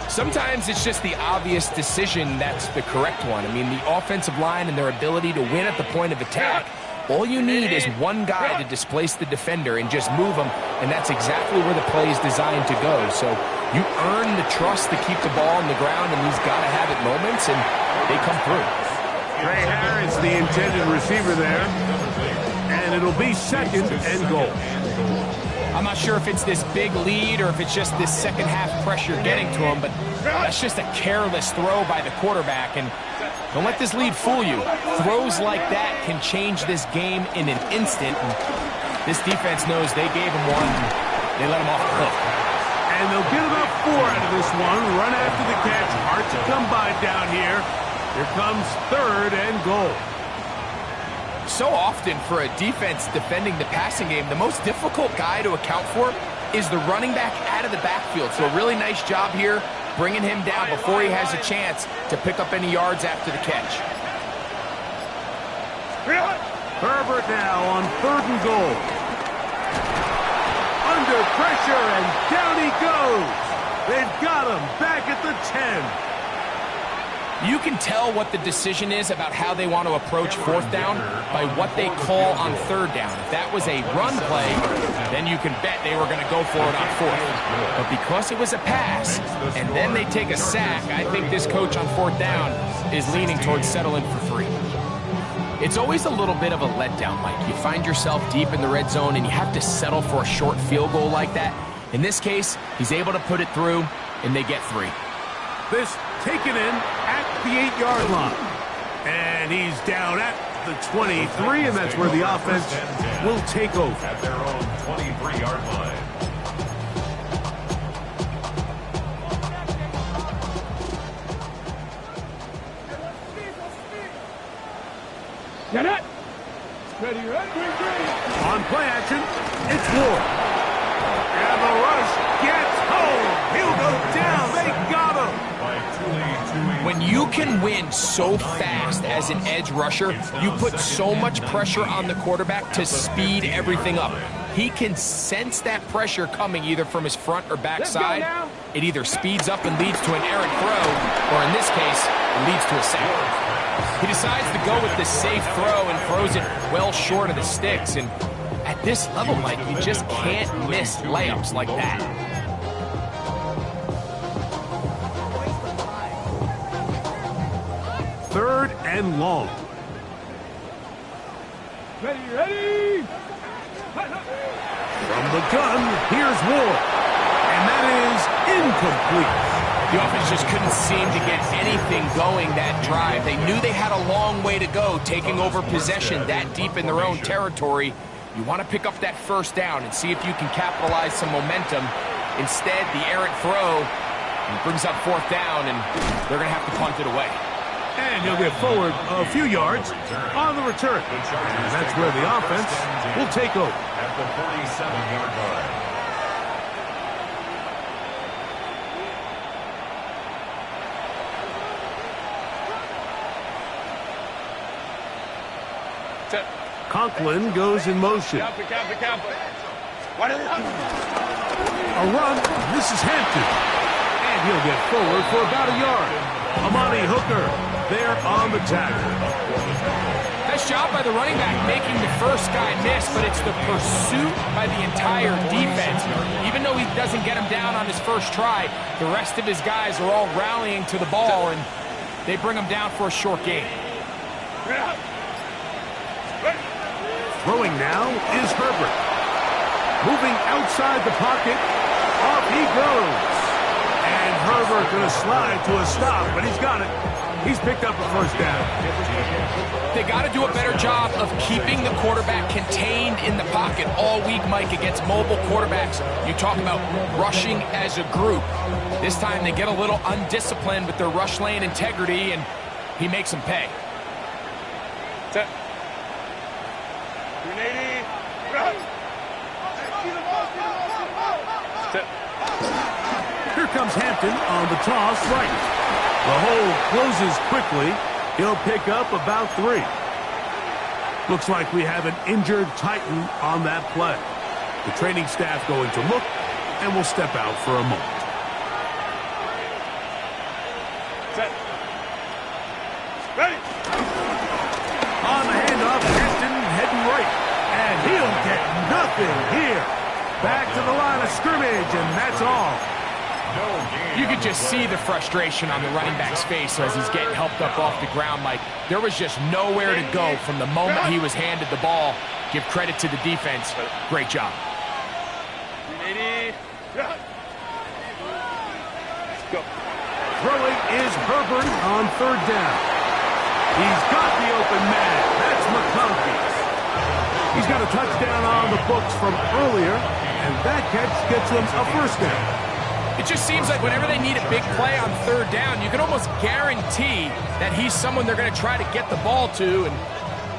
Sometimes it's just the obvious decision that's the correct one. I mean, the offensive line and their ability to win at the point of attack, all you need is one guy to displace the defender and just move him, and that's exactly where the play is designed to go. So you earn the trust to keep the ball on the ground in these gotta-have-it moments, and they come through. Ray Harris, the intended receiver there, and it'll be second and goal. I'm not sure if it's this big lead or if it's just this second half pressure getting to him, but that's just a careless throw by the quarterback. And don't let this lead fool you. Throws like that can change this game in an instant. And this defense knows they gave him one. They let him off the hook. And they'll get about 4 out of this one. Run after the catch. Hard to come by down here. Here comes third and goal. So often for a defense defending the passing game, the most difficult guy to account for is the running back out of the backfield. So a really nice job here, bringing him down before he has a chance to pick up any yards after the catch. Herbert now on third and goal. Under pressure, and down he goes. They've got him back at the 10. You can tell what the decision is about how they want to approach fourth down by what they call on third down. If that was a run play, then you can bet they were going to go for it on fourth. But because it was a pass, and then they take a sack, I think this coach on fourth down is leaning towards settling for 3. It's always a little bit of a letdown, Mike. You find yourself deep in the red zone, and you have to settle for a short field goal like that. In this case, he's able to put it through, and they get 3. This taken in at the 8-yard line. And he's down at the 23, and that's where the offense will take over. At their own 23-yard line. Get it. Ready, ready. On play action, it's Ward. And the rush gets home. He'll go down. They got him. When you can win so fast as an edge rusher, you put so much pressure on the quarterback to speed everything up. He can sense that pressure coming either from his front or back side. It either speeds up and leads to an errant throw, or in this case, it leads to a sack. He decides to go with the safe throw and throws it well short of the sticks. And at this level, Mike, you just can't miss layups like that. Third and long. Ready. From the gun, here's Ward. And that is incomplete. The offense just couldn't seem to get anything going that drive. They knew they had a long way to go, taking over possession that deep in their own territory. You want to pick up that first down and see if you can capitalize some momentum. Instead, the errant throw brings up fourth down, and they're going to have to punt it away. And he'll get forward a few yards on the return. And that's where the offense will take over. At the 47-yard line. Conklin goes in motion. Camp. What is it? A run. This is Hampton. And he'll get forward for about a yard. Amani Hooker there on the tackle. Nice job by the running back making the first guy miss, but it's the pursuit by the entire defense. Even though he doesn't get him down on his first try, the rest of his guys are all rallying to the ball, and they bring him down for a short gain. Throwing now is Herbert. Moving outside the pocket. Off he goes. And Herbert going to slide to a stop, but he's got it. He's picked up a first down. They got to do a better job of keeping the quarterback contained in the pocket all week, Mike, against mobile quarterbacks. You talk about rushing as a group. This time they get a little undisciplined with their rush lane integrity, and he makes them pay. Set. 380. Set. Here comes Hampton on the toss right. The hole closes quickly. He'll pick up about 3. Looks like we have an injured Titan on that play. The training staff going to look, and will step out for a moment. Set. Ready. On the handoff, Hampton heading right. And he'll get nothing here. Back to the line of scrimmage, and that's all. You could just see the frustration on the running back's face as he's getting helped up off the ground, Mike. There was just nowhere to go from the moment he was handed the ball. Give credit to the defense. Great job. 380. Go. Throwing is Herbert on third down. He's got the open man. That's McConkey. He's got a touchdown on the books from earlier, and that catch gets him a first down. It just seems like whenever they need a big play on third down, you can almost guarantee that he's someone they're going to try to get the ball to, and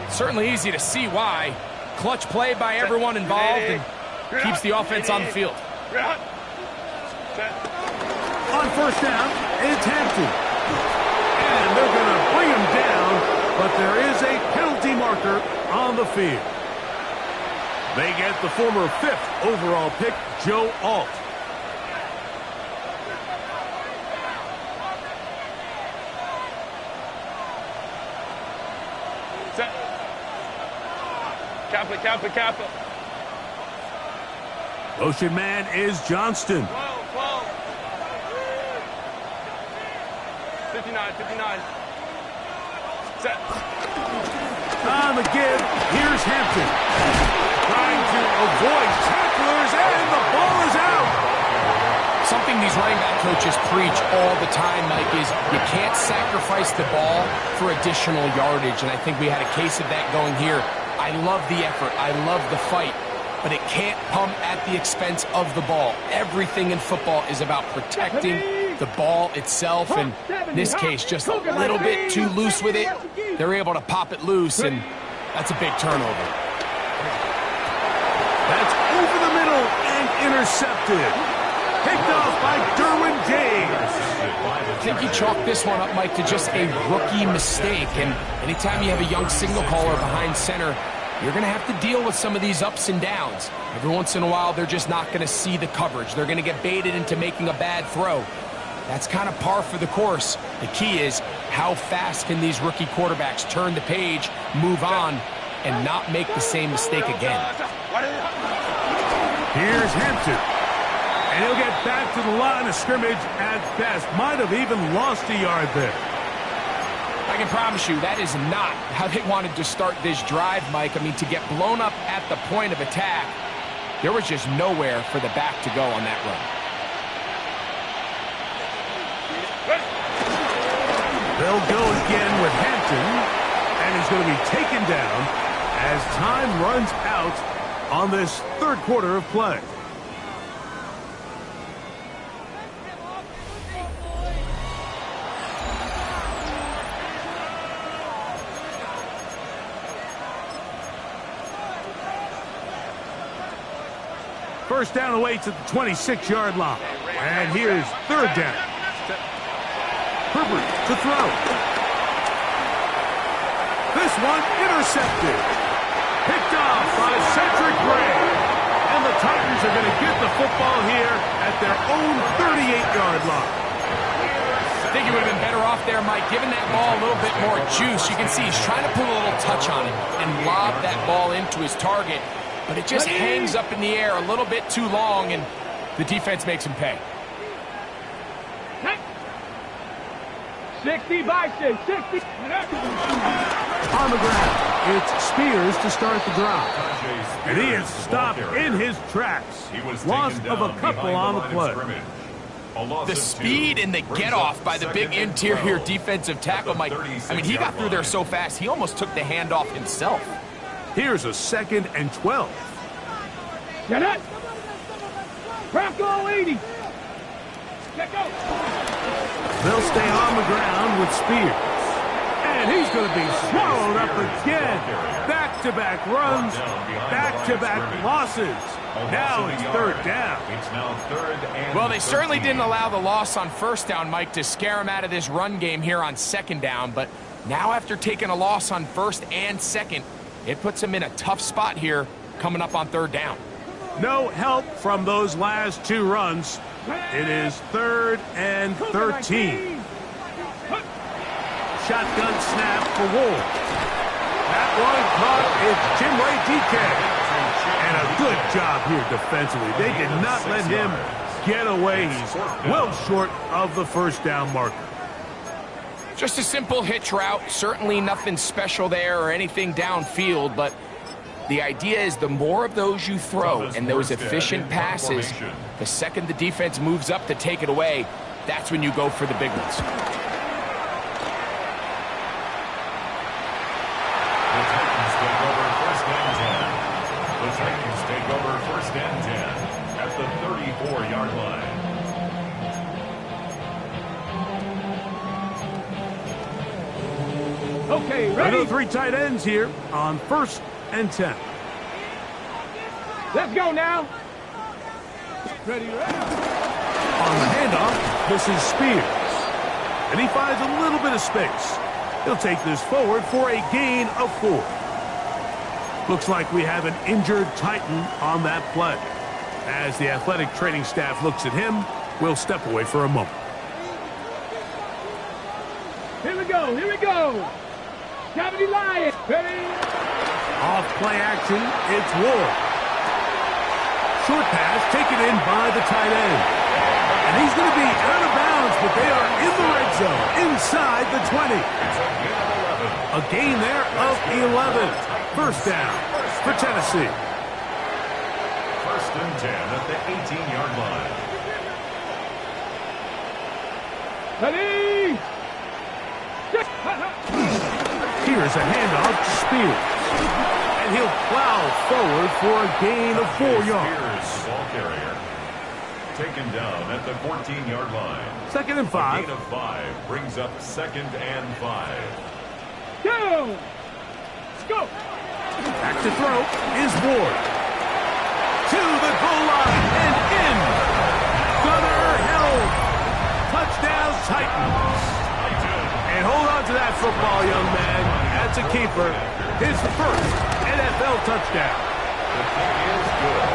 it's certainly easy to see why. Clutch play by everyone involved and keeps the offense on the field. On first down, it's Hampton. And they're going to bring him down, but there is a penalty marker on the field. They get the former 5th overall pick, Joe Alt. Kappa. Motion man is Johnston. 12. 59. Set. On the give, here's Hampton. Trying to avoid tacklers, and the ball is out. Something these running back coaches preach all the time, Mike, is you can't sacrifice the ball for additional yardage, and I think we had a case of that going here. I love the effort. I love the fight, but it can't come at the expense of the ball. Everything in football is about protecting the ball itself, and in this case, just a little bit too loose with it. They're able to pop it loose, and that's a big turnover. That's over the middle and intercepted. Picked off by Derwin James. I think you chalk this one up, Mike, to just a rookie mistake, and anytime you have a young signal caller behind center, you're going to have to deal with some of these ups and downs. Every once in a while, they're just not going to see the coverage. They're going to get baited into making a bad throw. That's kind of par for the course. The key is how fast can these rookie quarterbacks turn the page, move on, and not make the same mistake again. Here's Hampton. And he'll get back to the line of scrimmage at best. Might have even lost a yard there. I can promise you that is not how they wanted to start this drive, Mike. I mean, to get blown up at the point of attack, there was just nowhere for the back to go on that run. They'll go again with Hampton, and he's going to be taken down as time runs out on this third quarter of play. First down awaits at the 26-yard line. And here's third down. Herbert to throw. This one intercepted. Picked off by Cedric Gray. And the Titans are going to get the football here at their own 38-yard line. I think he would have been better off there, Mike, giving that ball a little bit more juice. You can see he's trying to put a little touch on it and lob that ball into his target. But it just hangs up in the air a little bit too long, and the defense makes him pay. 60 by 6, 60. On the ground, it's Spears to start the drive. And he is stopped in his tracks. Loss of a couple on the play. The speed and the get-off by the big interior defensive tackle, Mike. I mean, he got through there so fast, he almost took the handoff himself. Here's a 2nd and 12. Get it. Bronco 80. Get go. They'll stay on the ground with Spears. And he's going to be swallowed up again. Back-to-back runs, back-to-back losses. Now it's third down. Well, they certainly didn't allow the loss on first down, Mike, to scare him out of this run game here on second down. But now after taking a loss on first and second, it puts him in a tough spot here coming up on third down. No help from those last two runs. It is 3rd and 13. Shotgun snap for Ward. That one caught. It's Jim Ray DK. And a good job here defensively. They did not let him get away. He's well short of the first down marker. Just a simple hitch route. Certainly nothing special there or anything downfield, but the idea is the more of those you throw and those efficient passes, the second the defense moves up to take it away, that's when you go for the big ones. The Titans take over first and 10. The Titans take over first and 10 at the 34-yard line. Okay, ready? Another 3 tight ends here on 1st and 10. Let's go now. Ready, ready. On the handoff, this is Spears. And he finds a little bit of space. He'll take this forward for a gain of 4. Looks like we have an injured Titan on that play. As the athletic training staff looks at him, we'll step away for a moment. Here we go, here we go. Cavity Lion, ready? Off play action, it's Ward. short pass taken in by the tight end. And he's going to be out of bounds, but they are in the red zone, inside the 20. A gain there of 11. First down for Tennessee. First and 10 at the 18-yard line. Ready? Here's a handoff to Spears. And he'll plow forward for a gain of 4 yards. Spears, ball carrier. Taken down at the 14-yard line. Second and 5. A gain of 5 brings up second and 5. Go! Let's go! Back to throw is Ward. To the goal line and in. Gunner held. Touchdown Titans. And hold on to that football, young man. That's a keeper. His first NFL touchdown. The kick is good.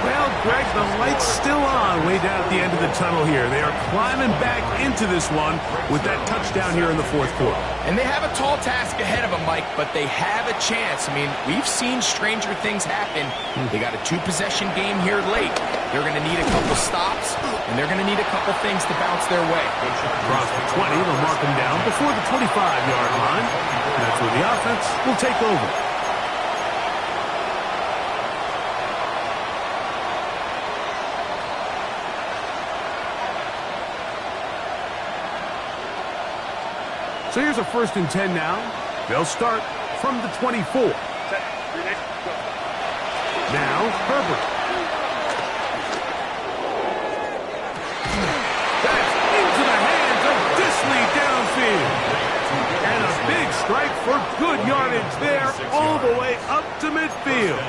Well, Greg, the light's still on way down at the end of the tunnel here. They are climbing back into this one with that touchdown here in the fourth quarter. And they have a tall task ahead of them, Mike, but they have a chance. I mean, we've seen stranger things happen. They got a 2-possession game here late. They're going to need a couple stops, and they're going to need a couple things to bounce their way. Across the 20, they'll mark them down before the 25-yard line. And that's where the offense will take over. So here's a first and 10 now. They'll start from the 24. Now, Herbert. That's into the hands of Disley downfield. And a big strike for good yardage there all the way up to midfield.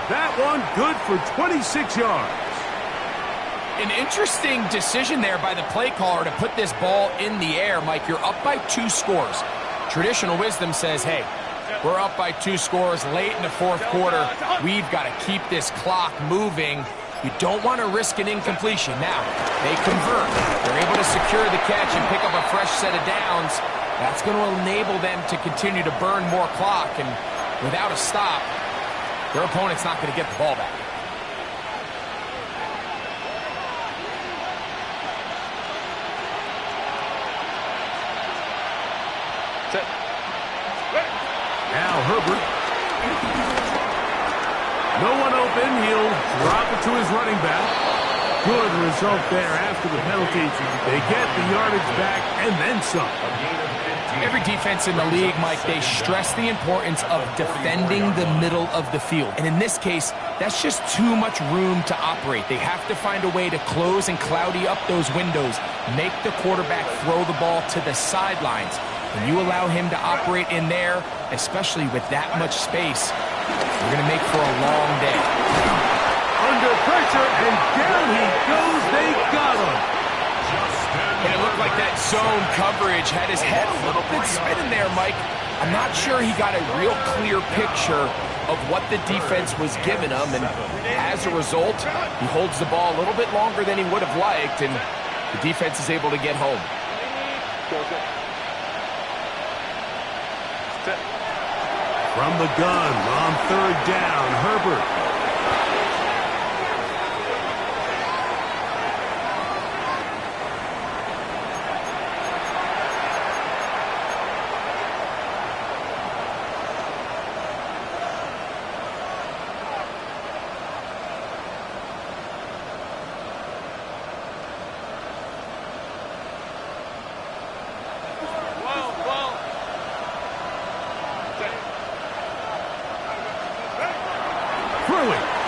That one good for 26 yards. An interesting decision there by the play caller to put this ball in the air. Mike, you're up by 2 scores. Traditional wisdom says, hey, we're up by 2 scores late in the fourth quarter. We've got to keep this clock moving. You don't want to risk an incompletion. Now, they convert. They're able to secure the catch and pick up a fresh set of downs. That's going to enable them to continue to burn more clock. And without a stop, their opponent's not going to get the ball back. Now Herbert. No one open. He'll drop it to his running back. Good result there after the penalty. They get the yardage back and then some. Every defense in the league, Mike, they stress the importance of defending the middle of the field. And in this case, that's just too much room to operate. They have to find a way to close and cloudy up those windows, make the quarterback throw the ball to the sidelines. When you allow him to operate in there, especially with that much space, you're going to make for a long day. Under pressure, and down he goes. They got him. And it looked like that zone coverage had his head a little bit spinning there, Mike. I'm not sure he got a real clear picture of what the defense was giving him, and as a result, he holds the ball a little bit longer than he would have liked, and the defense is able to get home. From the gun on third down, Herbert.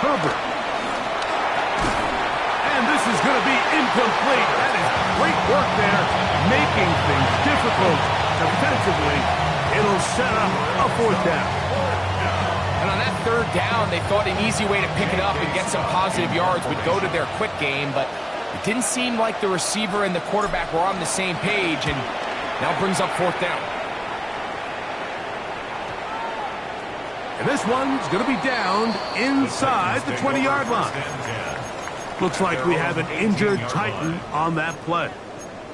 Herbert. And this is going to be incomplete. That is great work there, making things difficult defensively. It'll set up a fourth down. And on that third down, they thought an easy way to pick it up and get some positive yards would go to their quick game, but it didn't seem like the receiver and the quarterback were on the same page, and now brings up fourth down. And this one's going to be downed inside the 20-yard line. Looks like we have an injured Titan on that play.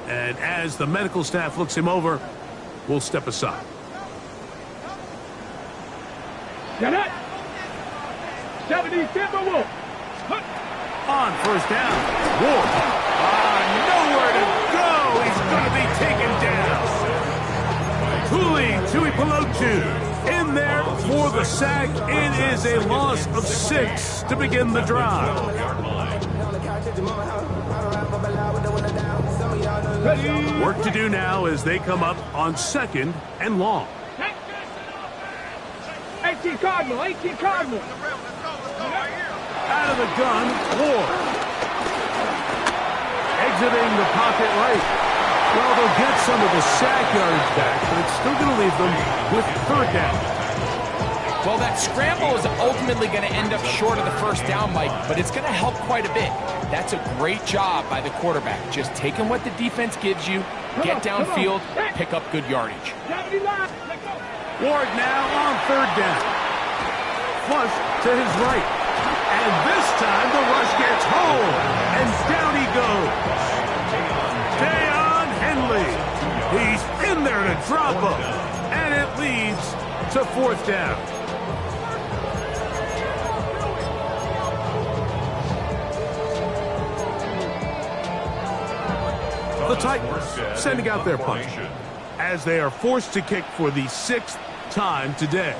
And as the medical staff looks him over, we'll step aside. Get it! 70 Timberwolves. On first down, Ward. Nowhere to go. He's going to be taken down. Tui Pelotu in there for the sack. It is a loss of 6 to begin the drive. Work to do now as they come up on 2nd and long. 18 Cardinal, 18 Cardinal. Out of the gun, Ward. Exiting the pocket right. Well, they'll get some of the sack yards back, but it's still going to leave them with 3rd down. Well, that scramble is ultimately going to end up short of the first down, Mike, but it's going to help quite a bit. That's a great job by the quarterback. Just taking what the defense gives you, get downfield, pick up good yardage. Ward now on 3rd down. Flush to his right. And this time the rush gets home. And down he goes. Deion Henley. He's in there to drop him. And it leads to 4th down. The Titans sending out their punt as they are forced to kick for the 6th time today.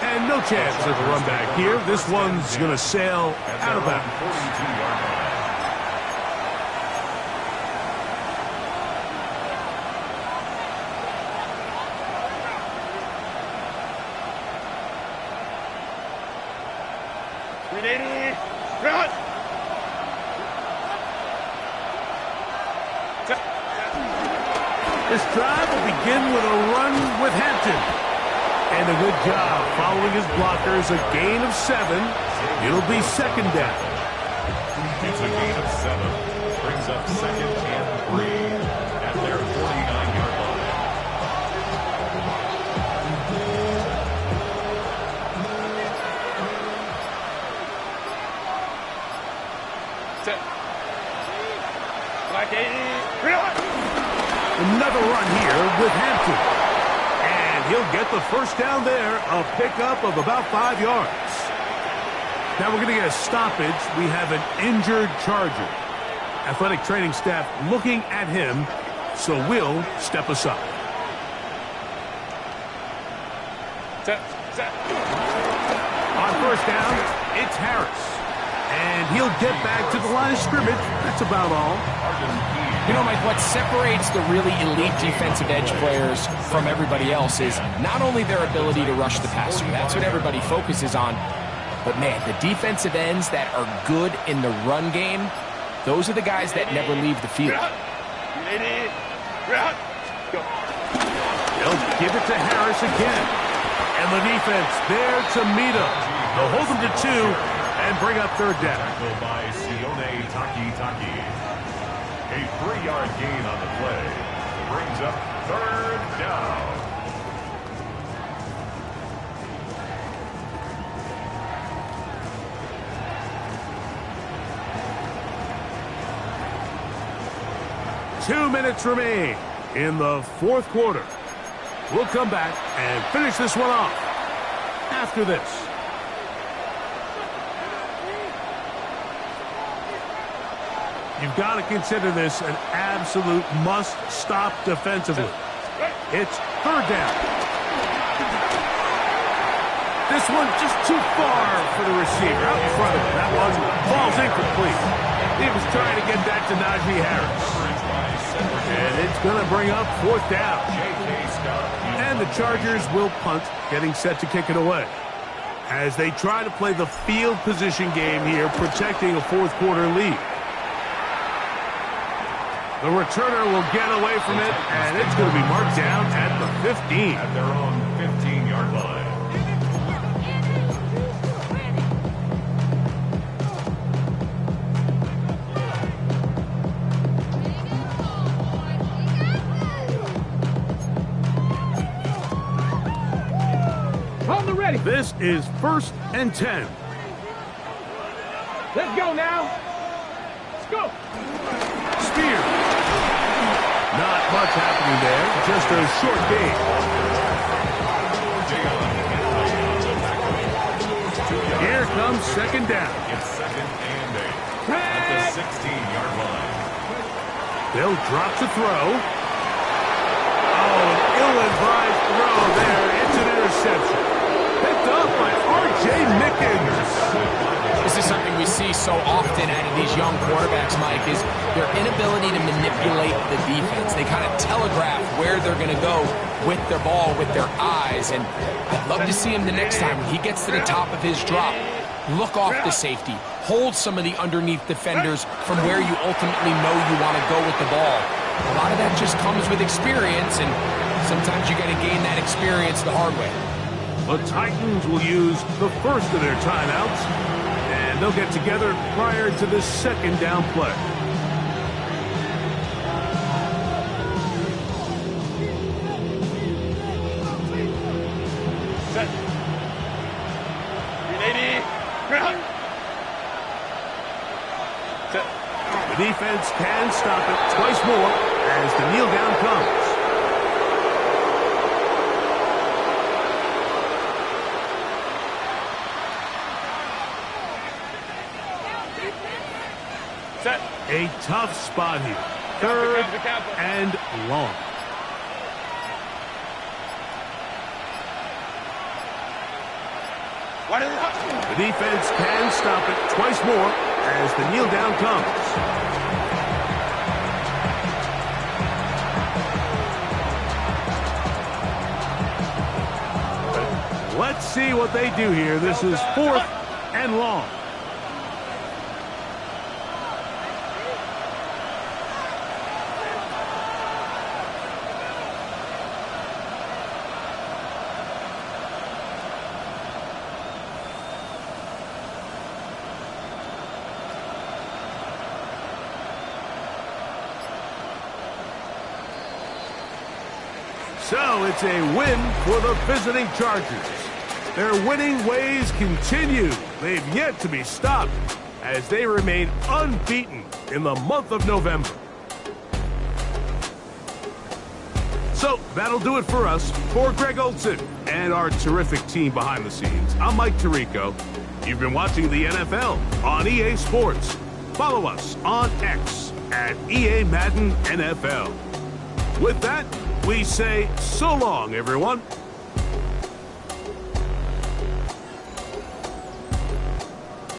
And no chance of a run back here. This one's going to sail out of bounds. This drive will begin with a run with Hampton. And a good job following his blockers. A gain of 7. It'll be 2nd down. It's a gain of 7. Brings up 2nd and 3 at their 49-yard line. Another run here with Hampton. And he'll get the first down there, a pickup of about 5 yards. Now we're going to get a stoppage. We have an injured Charger. Athletic training staff looking at him, so we'll step aside. On first down, it's Harris. And he'll get back to the line of scrimmage. That's about all. You know, Mike, what separates the really elite defensive edge players from everybody else is not only their ability to rush the passer. That's what everybody focuses on. But, man, the defensive ends that are good in the run game, those are the guys that never leave the field. They'll give it to Harris again. And the defense there to meet him. They'll hold him to 2 and bring up 3rd down. Tackled by Sione Taki. A 3-yard gain on the play. Brings up 3rd down. Two minutes remain in the 4th quarter. We'll come back and finish this one off after this. You've got to consider this an absolute must-stop defensively. It's 3rd down. This one just too far for the receiver. Out in front of him. That one falls incomplete. He was trying to get that to Najee Harris. And it's going to bring up 4th down. And the Chargers will punt, getting set to kick it away. As they try to play the field position game here, protecting a 4th quarter lead. The returner will get away from it, and it's going to be marked down at the 15. At their own 15-yard line. On the ready. This is 1st and 10. Let's go now. Let's go. Spear much happening there. Just a short game. Here comes second down. It's second and 8 at the 16-yard line. They'll drop to throw. Oh, an ill-advised throw there. It's an interception. Picked up by R.J. Mickens. This is something we see so often out of these young quarterbacks, Mike, is their inability to manipulate the defense. They kind of telegraph where they're going to go with their ball, with their eyes, and I'd love to see him the next time when he gets to the top of his drop. Look off the safety. Hold some of the underneath defenders from where you ultimately know you want to go with the ball. A lot of that just comes with experience, and sometimes you got to gain that experience the hard way. The Titans will use the first of their timeouts, and they'll get together prior to the second down play. Set. 380. Ground. Set. The defense can stop it twice more as the kneel down comes. Set. A tough spot here. Third and long. The defense can stop it twice more as the kneel down comes. Let's see what they do here. This is fourth and long. So it's a win for the visiting Chargers. Their winning ways continue. They've yet to be stopped as they remain unbeaten in the month of November. So that'll do it for us. For Greg Olson and our terrific team behind the scenes, I'm Mike Tirico. You've been watching the NFL on EA Sports. Follow us on X at EA Madden NFL. With that, we say so long, everyone.